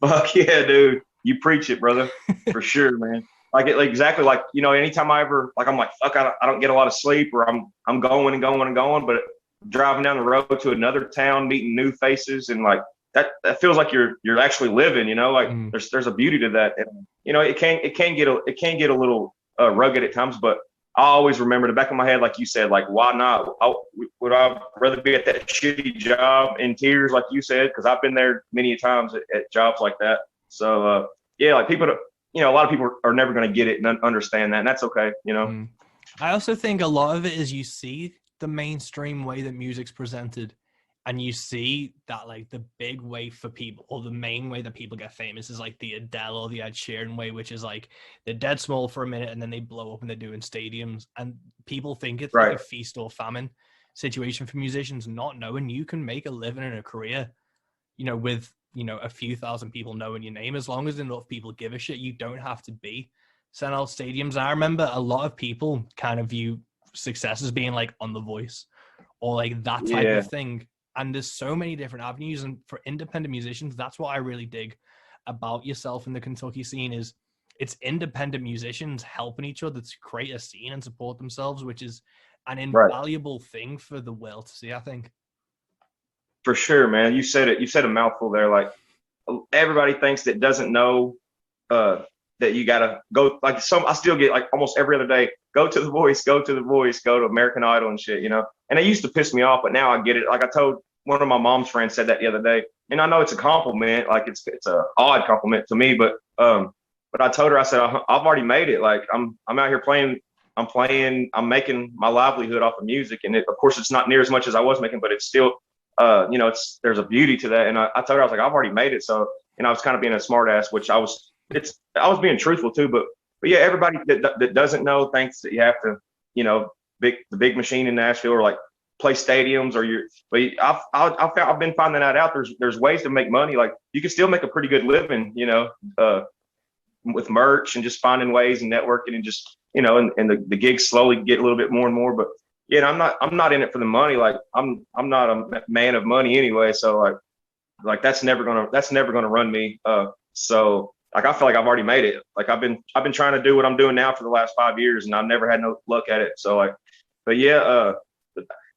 Fuck yeah, dude. You preach it, brother. For sure, man. Like exactly like, anytime I ever, like, I'm like, fuck, I don't get a lot of sleep, or I'm going and going and going, but driving down the road to another town, meeting new faces, and like that feels like you're actually living, like there's a beauty to that. And, it can get a little rugged at times, but I always remember the back of my head, like you said, like, why not? Would I rather be at that shitty job in tears, like you said, because I've been there many times at jobs like that. So like people, a lot of people are never going to get it and understand that, and that's okay, I also think a lot of it is you see the mainstream way that music's presented, and you see that like the big way for people, or the main way that people get famous, is like the Adele or the Ed Sheeran way, which is like they're dead small for a minute and then they blow up and they're doing stadiums, and people think it's like a feast or famine situation for musicians, not knowing you can make a living and a career, with a few thousand people knowing your name. As long as enough people give a shit, you don't have to be selling out stadiums. I remember a lot of people kind of view success as being like on The Voice or like that type of thing. And there's so many different avenues. And for independent musicians, that's what I really dig about yourself in the Kentucky scene, is it's independent musicians helping each other to create a scene and support themselves, which is an invaluable thing for the world to see, I think. For sure, man. You said it. You said a mouthful there. Like, everybody thinks that doesn't know that you gotta go. Like, I still get like almost every other day, go to The Voice, go to The Voice, go to American Idol and shit, And it used to piss me off, but now I get it. Like, I told one of my mom's friends said that the other day, and I know it's a compliment. Like, it's a odd compliment to me, but I told her, I said, I've already made it. Like, I'm out here playing. I'm making my livelihood off of music, and of course, it's not near as much as I was making, but it's still, there's a beauty to that. And I told her, I was like, I've already made it. So, I was kind of being a smart ass, which I was being truthful too, but yeah, everybody that doesn't know thinks that you have to, the big machine in Nashville, or like play stadiums, but I've been finding that out. There's ways to make money. Like, you can still make a pretty good living, with merch and just finding ways and networking and just, and the gigs slowly get a little bit more and more. But yeah, I'm not in it for the money. Like, I'm not a man of money anyway. So like that's never gonna run me. So like, I feel like I've already made it. Like, I've been trying to do what I'm doing now for the last 5 years, and I've never had no luck at it. So like, but yeah,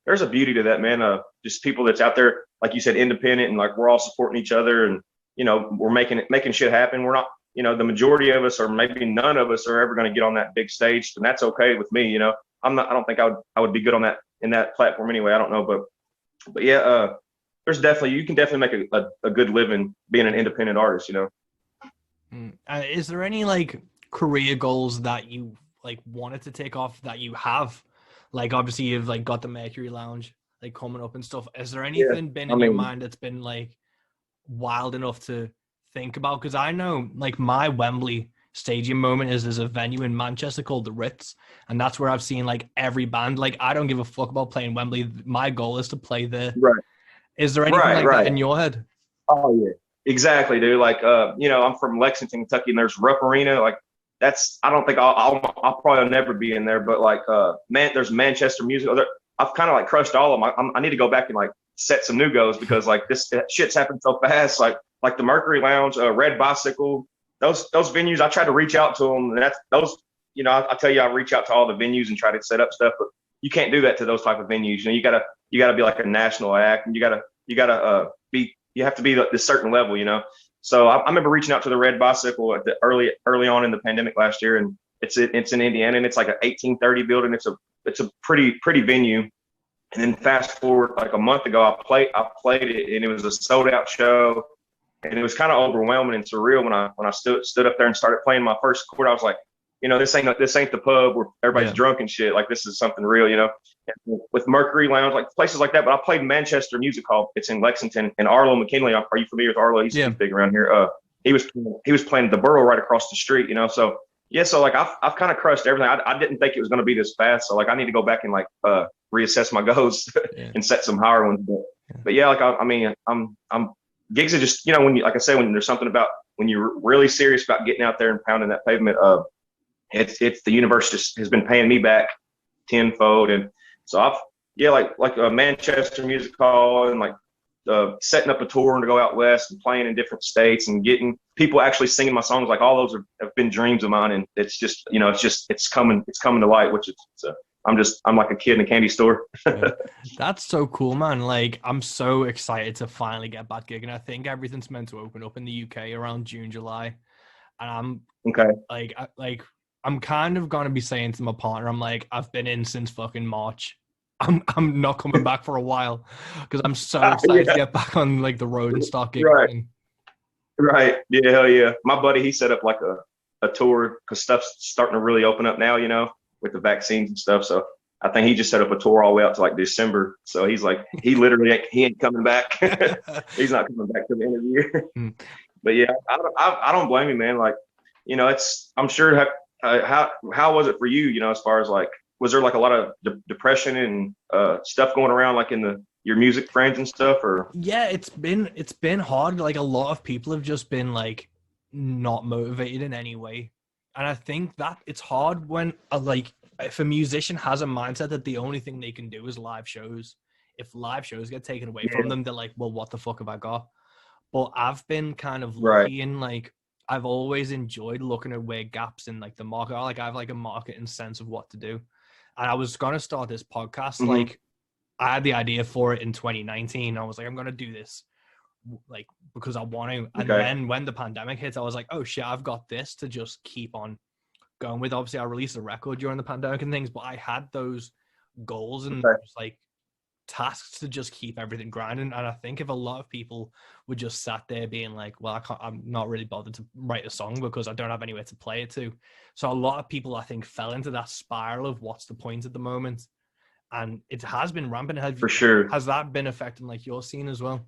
there's a beauty to that, man. Just people that's out there, like you said, independent, and like we're all supporting each other, and we're making shit happen. We're not, the majority of us, or maybe none of us, are ever going to get on that big stage, and that's okay with me. I don't think I would be good on that, in that platform anyway. I don't know, but yeah, you can definitely make a good living being an independent artist. Is there any like career goals that you like wanted to take off that you have? Like, obviously you've like got the Mercury Lounge like coming up and stuff. Is there anything been in your mind that's been like wild enough to think about? Because I know like my Wembley Stadium moment is there's a venue in Manchester called the Ritz, and that's where I've seen like every band. Like, I don't give a fuck about playing Wembley. My goal is to play there. Right. Is there anything like that in your head? Oh yeah. Exactly, dude. Like, I'm from Lexington, Kentucky, and there's Rupp Arena. Like, I don't think I'll probably never be in there, but like, there's Manchester Music. I've kind of like crushed all of them. I need to go back and like set some new goals, because like this shit's happened so fast. Like the Mercury Lounge, Red Bicycle, those venues, I tried to reach out to them, and that's those, I tell you, I reach out to all the venues and try to set up stuff, but you can't do that to those type of venues. You gotta be like a national act, and you have to be this certain level, So I remember reaching out to the Red Bicycle at the early on in the pandemic last year, and it's in Indiana, and it's like an 1830 building. It's a pretty venue. And then fast forward like a month ago, I played it, and it was a sold out show. and it was kind of overwhelming and surreal when I stood up there and started playing my first chord. I was like, this ain't the pub where everybody's drunk and shit. Like, this is something real, And with Mercury Lounge, like places like that. But I played Manchester Music Hall. It's in Lexington. And Arlo McKinley, are you familiar with Arlo? He's big around here. He was playing the Borough right across the street, So yeah, so like I've kind of crushed everything. I didn't think it was going to be this fast. So like I need to go back and like reassess my goals and set some higher ones. But yeah, like I'm gigs are just, when you, like I say, when there's something about when you're really serious about getting out there and pounding that pavement, it's the universe just has been paying me back tenfold. And so like a Manchester Music Hall and like setting up a tour to go out west and playing in different states and getting people actually singing my songs. Like all those have been dreams of mine. And it's just, it's coming to light, which is, I'm like a kid in a candy store. That's so cool, man. Like, I'm so excited to finally get back gigging. I think everything's meant to open up in the UK around June, July. And I'm okay. I'm kind of gonna be saying to my partner, I'm like, I've been in since fucking March. I'm not coming back for a while because I'm so excited to get back on like the road and start gigging. Right. Yeah, hell yeah. My buddy, he set up like a tour because stuff's starting to really open up now, with the vaccines and stuff. So I think he just set up a tour all the way out to like December. So he's like, he ain't coming back. He's not coming back to the end of the year. But yeah, I don't blame you, man. Like, I'm sure how was it for you, as far as like, was there like a lot of depression and stuff going around like in your music friends and stuff, or? Yeah, it's been hard. Like a lot of people have just been like not motivated in any way. And I think that it's hard when, if a musician has a mindset that the only thing they can do is live shows. If live shows get taken away from them, they're like, well, what the fuck have I got? But I've been kind of lucky in, like, I've always enjoyed looking at where gaps in, like, the market are. Like, I have, like, a marketing sense of what to do. And I was going to start this podcast. Like, I had the idea for it in 2019. I was like, I'm going to do this, like, because I want to. And then when the pandemic hit, I was like, oh shit, I've got this to just keep on going with. Obviously I released a record during the pandemic and things, but I had those goals and like tasks to just keep everything grinding. And I think if a lot of people would just sat there being like, well, I'm not really bothered to write a song because I don't have anywhere to play it to. So a lot of people, I think, fell into that spiral of what's the point at the moment. And it has been rampant. For sure. Has that been affecting like your scene as well?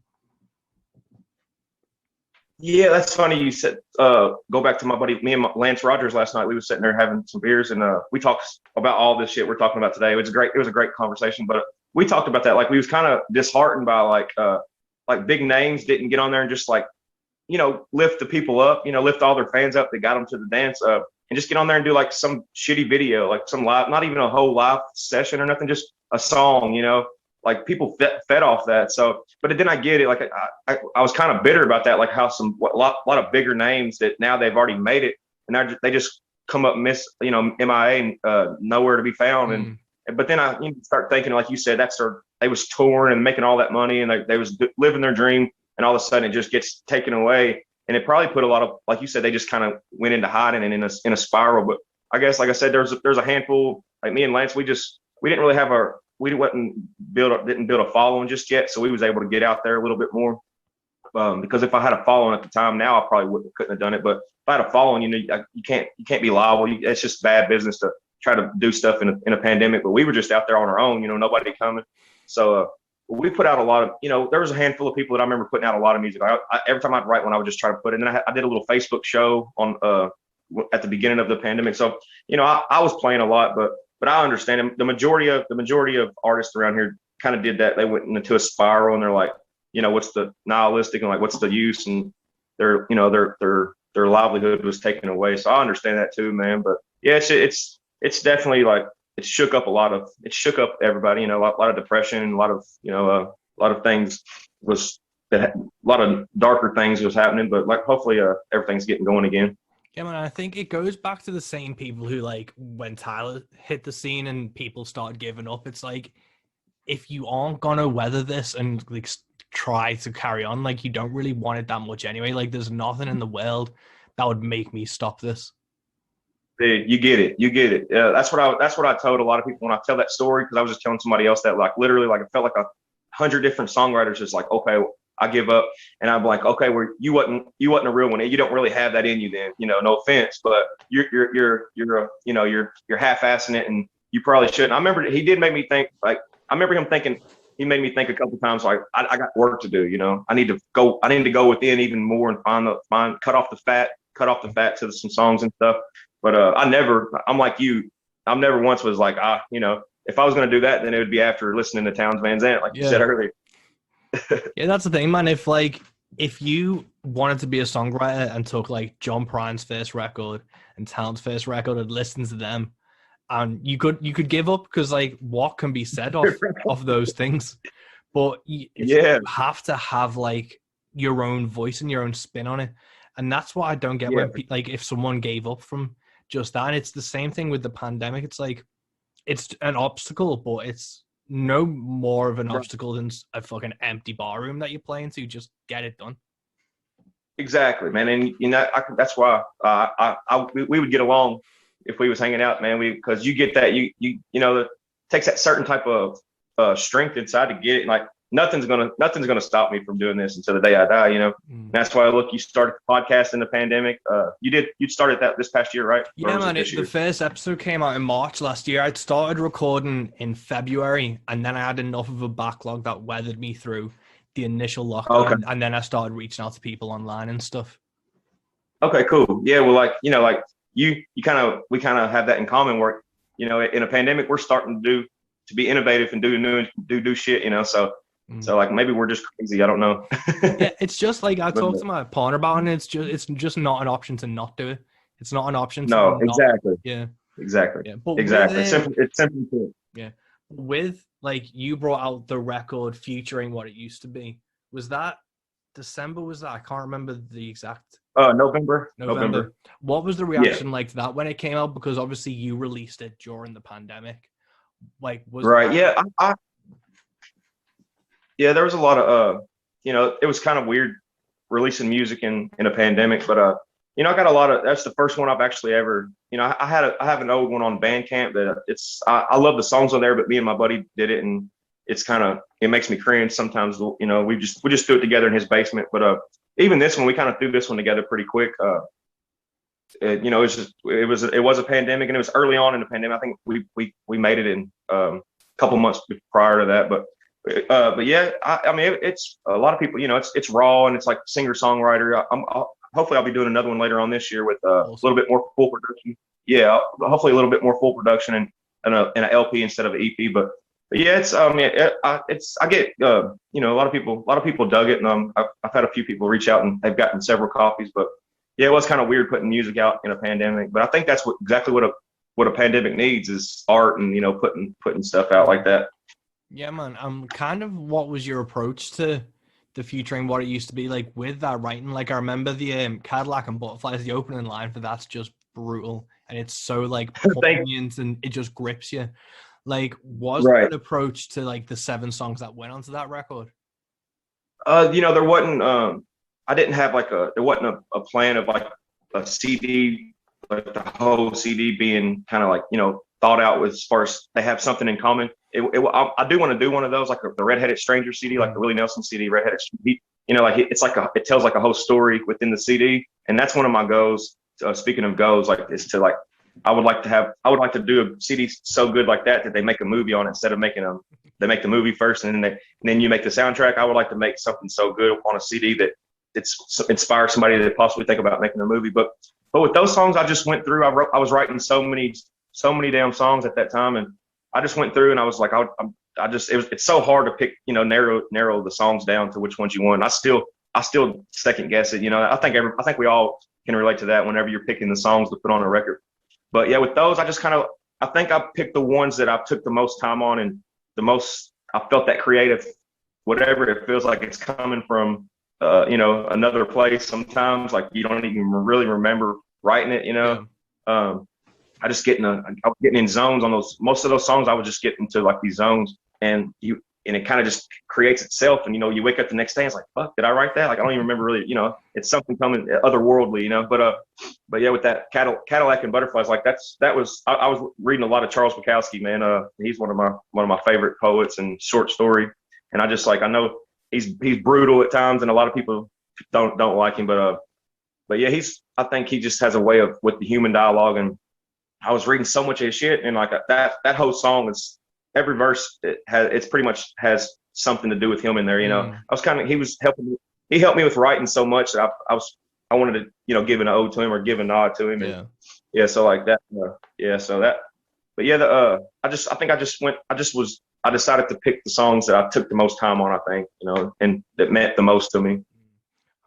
Yeah, that's funny. You said, go back to my buddy, me and Lance Rogers last night. We were sitting there having some beers and we talked about all this shit we're talking about today. It was a great conversation, but we talked about that. Like we was kind of disheartened by like big names didn't get on there and just like, lift the people up, lift all their fans up that got them to the dance and just get on there and do like some shitty video, like some live, not even a whole live session or nothing, just a song, like people fed off that. So, but then I get it. Like I was kind of bitter about that, like how a lot of bigger names that now they've already made it and they just come up MIA and nowhere to be found. But then I start thinking, like you said, they was touring and making all that money and they was living their dream, and all of a sudden it just gets taken away. And it probably put a lot of, like you said, they just kind of went into hiding and in a spiral. But I guess, like I said, there's a handful, like me and Lance, we didn't really have didn't build a following just yet. So we was able to get out there a little bit more. Because if I had a following at the time now, I probably couldn't have done it. But if I had a following, you can't be liable. It's just bad business to try to do stuff in a pandemic. But we were just out there on our own, nobody coming. So we put out a lot of, there was a handful of people that I remember putting out a lot of music. Every time I'd write one, I would just try to put it. And then I did a little Facebook show on at the beginning of the pandemic. So, I was playing a lot, but I understand the majority of artists around here kind of did that. They went into a spiral and they're like, what's the nihilistic and like, what's the use? And their livelihood was taken away. So I understand that too, man. But yeah, it's definitely like, it shook up everybody, a lot of depression and a lot of things a lot of darker things was happening, but like, hopefully everything's getting going again. Yeah, man, I think it goes back to the same people who, like, when Tyler hit the scene and people started giving up, it's like, if you aren't gonna weather this and like try to carry on, like, you don't really want it that much anyway. Like, there's nothing in the world that would make me stop this. Dude, you get it. Yeah, that's what I told a lot of people when I tell that story, because I was just telling somebody else that, like, literally, like, it felt like 100 different songwriters just like, okay, I give up. And I'm like, okay, well, you wasn't a real one. You don't really have that in you then, no offense, but you're half-assing it, and you probably shouldn't. I remember he did make me think, like, I remember him thinking, he made me think a couple times, like, I got work to do, I need to go within even more and cut off the fat to some songs and stuff. But I'm like you, I never once was like, if I was going to do that, then it would be after listening to Townes Van Zandt, like you said earlier. Yeah, that's the thing, man. If you wanted to be a songwriter and took like John Prine's first record and Townes' first record and listened to them, and you could give up, because like, what can be said of those things? But you have to have like your own voice and your own spin on it, and that's what I don't get when like, if someone gave up from just that. And it's the same thing with the pandemic. It's like, it's an obstacle, but it's no more of an obstacle than a fucking empty bar room that you play into. Just get it done. Exactly, man. And that's why we would get along if we was hanging out, man. Because you get that, it takes that certain type of strength inside to get it. Like, nothing's gonna stop me from doing this until the day I die. That's why, look, you started the podcast in the pandemic. You started that this past year, right? Yeah, man. The first episode came out in March last year. I'd started recording in February, and then I had enough of a backlog that weathered me through the initial lockdown, and then I started reaching out to people online and stuff. Okay, cool. Yeah, well, we kind of have that in common, where in a pandemic we're starting to be innovative and do new shit, so like, maybe we're just crazy, I don't know. Yeah, it's just like, I talked to my partner about it, and it's just not an option to not do it. It's not an option to exactly. Yeah, exactly. Yeah, but exactly. It's simple. Yeah, with, like, you brought out the record featuring What It Used to Be. Was that December? Was that? I can't remember the exact. November. What was the reaction like to that when it came out? Because obviously you released it during the pandemic. Like, was right? Yeah, there was a lot of it was kind of weird releasing music in a pandemic, but I got a lot of. That's the first one I've actually ever. I have an old one on Bandcamp that I love the songs on there, but me and my buddy did it, and it makes me cringe sometimes. We just threw it together in his basement, but even this one, we kind of threw this one together pretty quick. It was a pandemic, and it was early on in the pandemic. I think we made it in a couple months prior to that, but yeah, I mean, it's a lot of people, it's raw, and it's like singer-songwriter. Hopefully I'll be doing another one later on this year with a little bit more full production. Yeah, hopefully a little bit more full production and an LP instead of an EP. But yeah, I get a lot of people dug it, and I've had a few people reach out, and they've gotten several copies. But yeah, it was kind of weird putting music out in a pandemic. But I think that's exactly what a pandemic needs, is art, and putting stuff out like that. Yeah, man. Kind of, what was your approach to the featuring What It Used to Be, like, with that writing? Like, I remember the Cadillac and Butterflies, the opening line for that's just brutal, and it's so like poignant, and it just grips you. Like, was there an approach to like the 7 songs that went onto that record? There wasn't. I didn't have there wasn't a plan of like a CD, like the whole CD being kind of like thought out as far as they have something in common. I do want to do one of those, like the Redheaded Stranger CD, like the Willie Nelson CD, Redheaded Stranger. It tells like a whole story within the CD, and that's one of my goals. Speaking of goals, is to like, I would like to do a CD so good like that they make a movie on it, instead of they make the movie first and then you make the soundtrack. I would like to make something so good on a CD that it's inspires somebody to possibly think about making a movie. But with those songs, I just went through. I was writing so many damn songs at that time, and I just went through, and I was like, it's so hard to pick, narrow the songs down to which ones you want. I still second guess it. I think we all can relate to that whenever you're picking the songs to put on a record. But yeah, with those, I think I picked the ones that I took the most time on, and I felt that creative, whatever it feels like it's coming from, another place. Sometimes, like, you don't even really remember writing it, I was getting in zones on those. Most of those songs, I would just get into like these zones, and it kind of just creates itself. And you wake up the next day, it's like, fuck, did I write that? Like, I don't even remember really. It's something coming otherworldly. But yeah, with that Cadillac and Butterflies, like I was reading a lot of Charles Bukowski, man. He's one of my favorite poets and short story. And I just I know he's brutal at times, and a lot of people don't like him. But yeah, I think he just has a way of with the human dialogue. And I was reading so much of his shit, and like that whole song is every verse it's pretty much has something to do with him in there. You know, he helped me with writing so much that I wanted to give an ode to him or give a nod to him. And yeah, so like that. So that. But yeah, I decided to pick the songs that I took the most time on, I think, and that meant the most to me.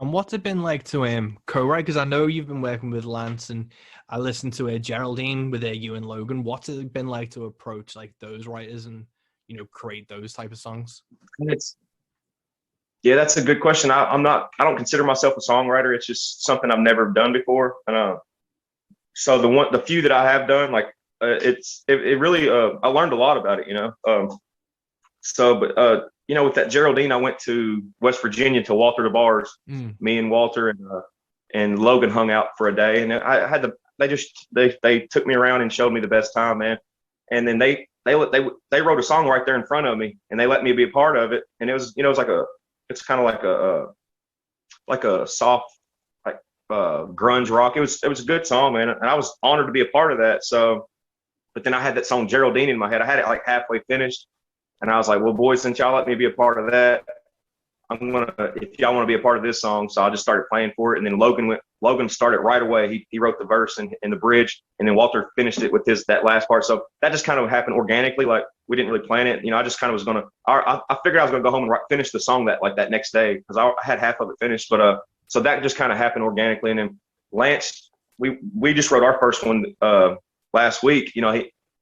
And what's it been like to co-write? Because I know you've been working with Lance, and I listened to Geraldine with you and Logan. What's it been like to approach like those writers and create those type of songs? That's a good question. I don't consider myself a songwriter. It's just something I've never done before. So the few that I have done, like it really I learned a lot about it. With that Geraldine, I went to West Virginia to Walter DeBar's. Me and Walter and Logan hung out for a day, and I had they took me around and showed me the best time, man. And then they wrote a song right there in front of me, and they let me be a part of it. And it was it's kind of like a soft grunge rock. It was a good song, man, and I was honored to be a part of that. So, but then I had that song Geraldine in my head. I had it like halfway finished. And I was like, well, boys, since y'all let me be a part of that, if y'all want to be a part of this song. So I just started playing for it. And then Logan started right away. He wrote the verse and the bridge, and then Walter finished it with that last part. So that just kind of happened organically. Like we didn't really plan it. I just kind of was I figured I was going to go home and finish the song that next day, because I had half of it finished. But so that just kind of happened organically. And then Lance, we just wrote our first one last week.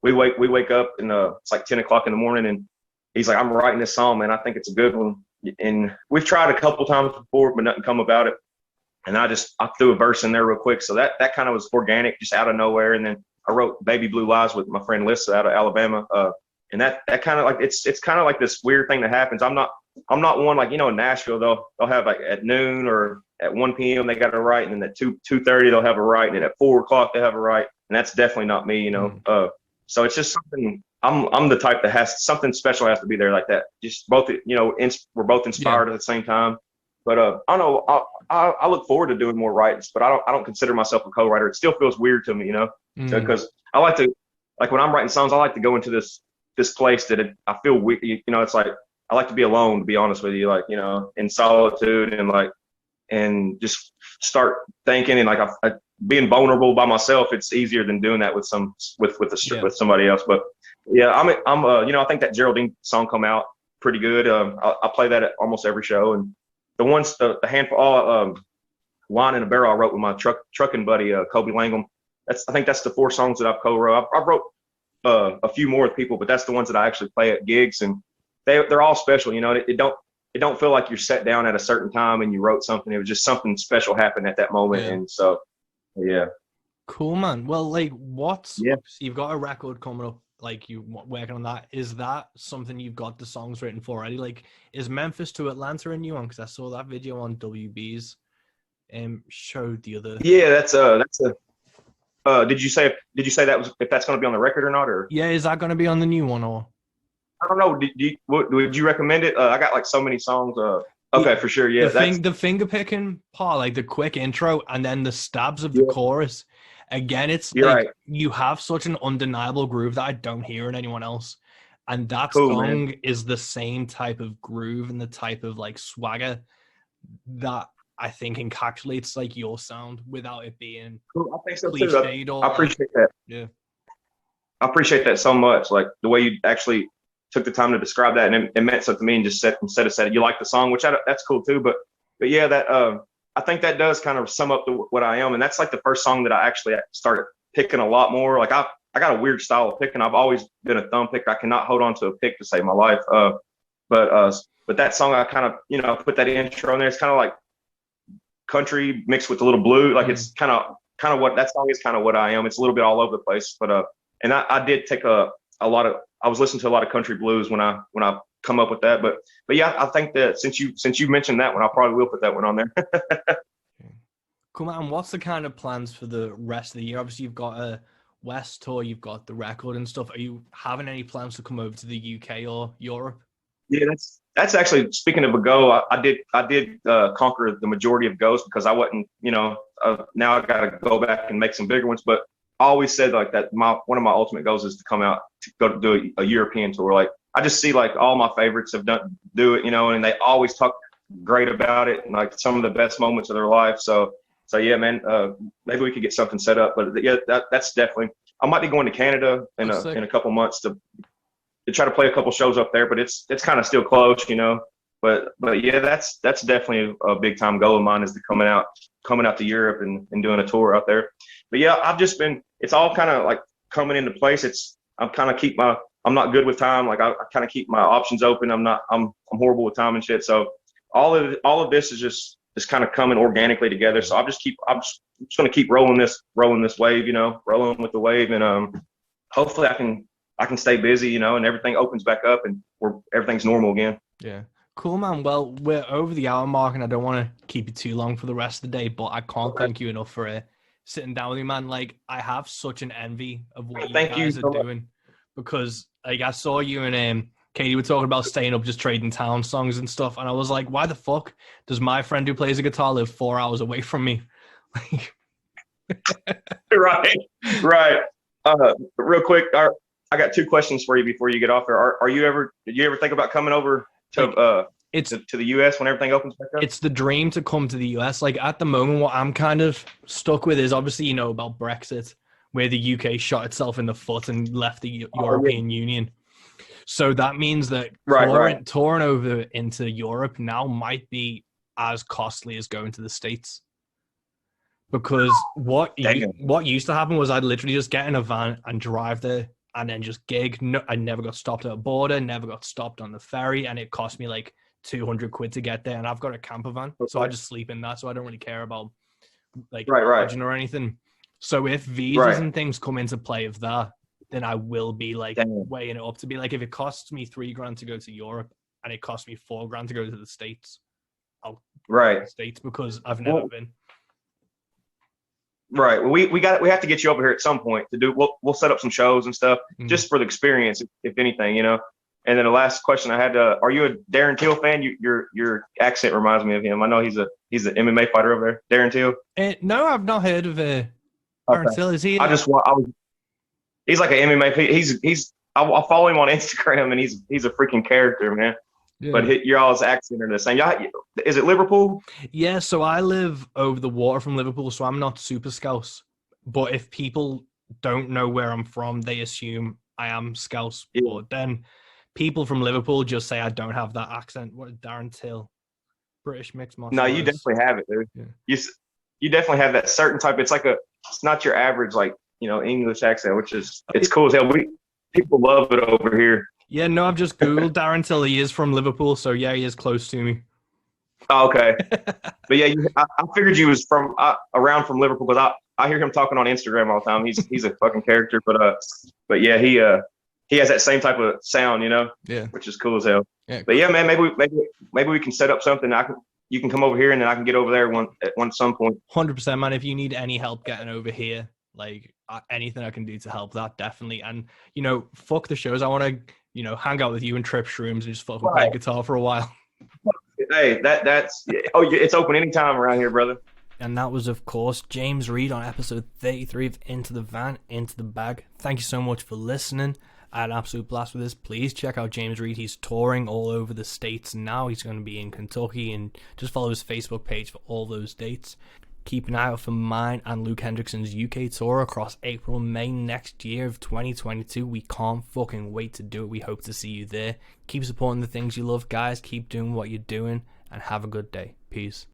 We wake up and it's like 10 o'clock in the morning, and he's like, I'm writing this song, man. I think it's a good one. And we've tried a couple times before, but nothing come about it. And I threw a verse in there real quick. So that kind of was organic, just out of nowhere. And then I wrote Baby Blue Lies with my friend Lissa out of Alabama. And that kind of like, it's kind of like this weird thing that happens. I'm not one like, in Nashville, they'll have like at noon or at 1 p.m. they got to write. And then at 2:30 they'll have a write. And then at 4 o'clock they have a write. And that's definitely not me, So it's just something. I'm the type that has something special has to be there like that. Just both, we're both inspired at the same time. But I don't know. I look forward to doing more writings, but I don't consider myself a co-writer. It still feels weird to me, because I like to, like when I'm writing songs, I like to go into this place that I feel weird. It's like I like to be alone, to be honest with you, like in solitude and just start thinking and like being vulnerable by myself. It's easier than doing that with somebody else. But yeah, I think that Geraldine song come out pretty good. I play that at almost every show, and the handful, Wine in a Barrel I wrote with my trucking buddy, Kobe Langham. I think that's the 4 songs that I've co-wrote. I wrote a few more with people, but that's the ones that I actually play at gigs, and they're all special. It don't feel like you're sat down at a certain time and you wrote something. It was just something special happened at that moment. And so, yeah. Cool, man. Well, like you've got a record coming up, like you working on that. Is that something you've got the songs written for already? Like, is Memphis to Atlanta a new one? Because I saw that video on WB's showed the other. Yeah, that's a did you say that was, if that's going to be on the record or not? Or yeah, is that going to be on the new one? Or I don't know. Would you recommend it? I got like so many songs. Okay, for sure. Yeah, the finger picking part, like the quick intro, and then the stabs of the chorus. Again, it's right. You have such an undeniable groove that I don't hear in anyone else, and that cool, song man. is the same type of groove and the type of like swagger that I think encapsulates like your sound without it being cool. I think so cliched. Too. I appreciate that. Yeah, I appreciate that so much. Like the way you actually took the time to describe that, and it meant something to me. And just instead of saying you like the song, which that's cool too. But yeah, that I think that does kind of sum up what I am, and that's like the first song that I actually started picking a lot more. Like I got a weird style of picking. I've always been a thumb picker. I cannot hold on to a pick to save my life. But that song, I kind of put that intro in there. It's kind of like country mixed with a little blue. Like it's kind of what that song is. Kind of what I am. It's a little bit all over the place. But and I did take a lot of. I was listening to a lot of country blues when I come up with that. But yeah, I think that since you mentioned that one, I probably will put that one on there. Cool, man. What's the kind of plans for the rest of the year? Obviously, you've got a West tour, you've got the record and stuff. Are you having any plans to come over to the UK or Europe? Yeah, that's actually, speaking of a go, I did conquer the majority of goes because I wasn't, now I got to go back and make some bigger ones. But I always said like that. One of my ultimate goals is to come out to go to do a European tour. Like I just see like all my favorites have do it, and they always talk great about it and like some of the best moments of their life. So yeah, man, maybe we could get something set up. But yeah, that's definitely. I might be going to Canada in a couple months to try to play a couple shows up there, but it's kind of still close, But yeah, that's definitely a big time goal of mine is to coming out to Europe and doing a tour out there. But yeah, it's all kind of like coming into place. I'm not good with time. Like I kind of keep my options open. I'm horrible with time and shit. So all of this is just kind of coming organically together. So I'm just going to keep rolling this wave, rolling with the wave, and hopefully I can stay busy, and everything opens back up and everything's normal again. Yeah. Cool, man. Well, we're over the hour mark and I don't want to keep you too long for the rest of the day, but I can't thank you enough for sitting down with me, man. Like, I have such an envy of what you guys are doing because, like, I saw you and Katie were talking about staying up just trading town songs and stuff, and I was like, why the fuck does my friend who plays a guitar live 4 hours away from me? Right. Real quick, I got 2 questions for you before you get off there. Did you ever think about coming over to the US when everything opens back up? It's the dream to come to the US. Like at the moment, what I'm kind of stuck with is obviously, about Brexit, where the UK shot itself in the foot and left the European Union. So that means that touring over into Europe now might be as costly as going to the States. Because what used to happen was I'd literally just get in a van and drive there and then just gig. No, I never got stopped at a border, never got stopped on the ferry, and it cost me like 200 quid to get there. And I've got a camper van, so I just sleep in that. So I don't really care about like lodging or anything. So if visas and things come into play of that, then I will be like weighing it up to be like, if it costs me $3,000 to go to Europe and it costs me $4,000 to go to the States, I'll go to the States because I've never been. Right. Well, we have to get you over here at some point to do. We'll set up some shows and stuff just for the experience, if anything, And then the last question I had: are you a Darren Till fan? Your accent reminds me of him. I know he's an MMA fighter over there, Darren Till. No, I've not heard of Darren Till. Is he? He's like an MMA. I follow him on Instagram, and he's a freaking character, man. Yeah. But y'all's accent are the same. Is it Liverpool? Yeah, so I live over the water from Liverpool, so I'm not super Scouse. But if people don't know where I'm from, they assume I am Scouse. Yeah. But then people from Liverpool just say I don't have that accent. What, Darren Till? British mixed martial arts. No, you definitely have it, dude. Yeah. You definitely have that certain type. It's not your average English accent, which is it's cool as hell. People love it over here. Yeah, no, I've just Googled Darren Till. He is from Liverpool, so yeah, he is close to me. Oh, okay. But yeah, I figured you was around from Liverpool because I hear him talking on Instagram all the time. He's a fucking character, but yeah, he has that same type of sound, Yeah. Which is cool as hell. Yeah. But yeah, man, maybe we can set up something. You can come over here and then I can get over there at some point. 100%, man. If you need any help getting over here, like anything I can do to help, that definitely. And fuck the shows. I want to hang out with you and trip shrooms and just fucking play guitar for a while. Hey, it's open anytime around here, brother. And that was, of course, James Reed on episode 33 of Into the Van, Into the Bag. Thank you so much for listening. I had an absolute blast with this. Please check out James Reed. He's touring all over the States now. He's going to be in Kentucky, and just follow his Facebook page for all those dates. Keep an eye out for mine and Luke Hendrickson's UK tour across April and May next year of 2022. We can't fucking wait to do it. We hope to see you there. Keep supporting the things you love, guys. Keep doing what you're doing, and have a good day. Peace.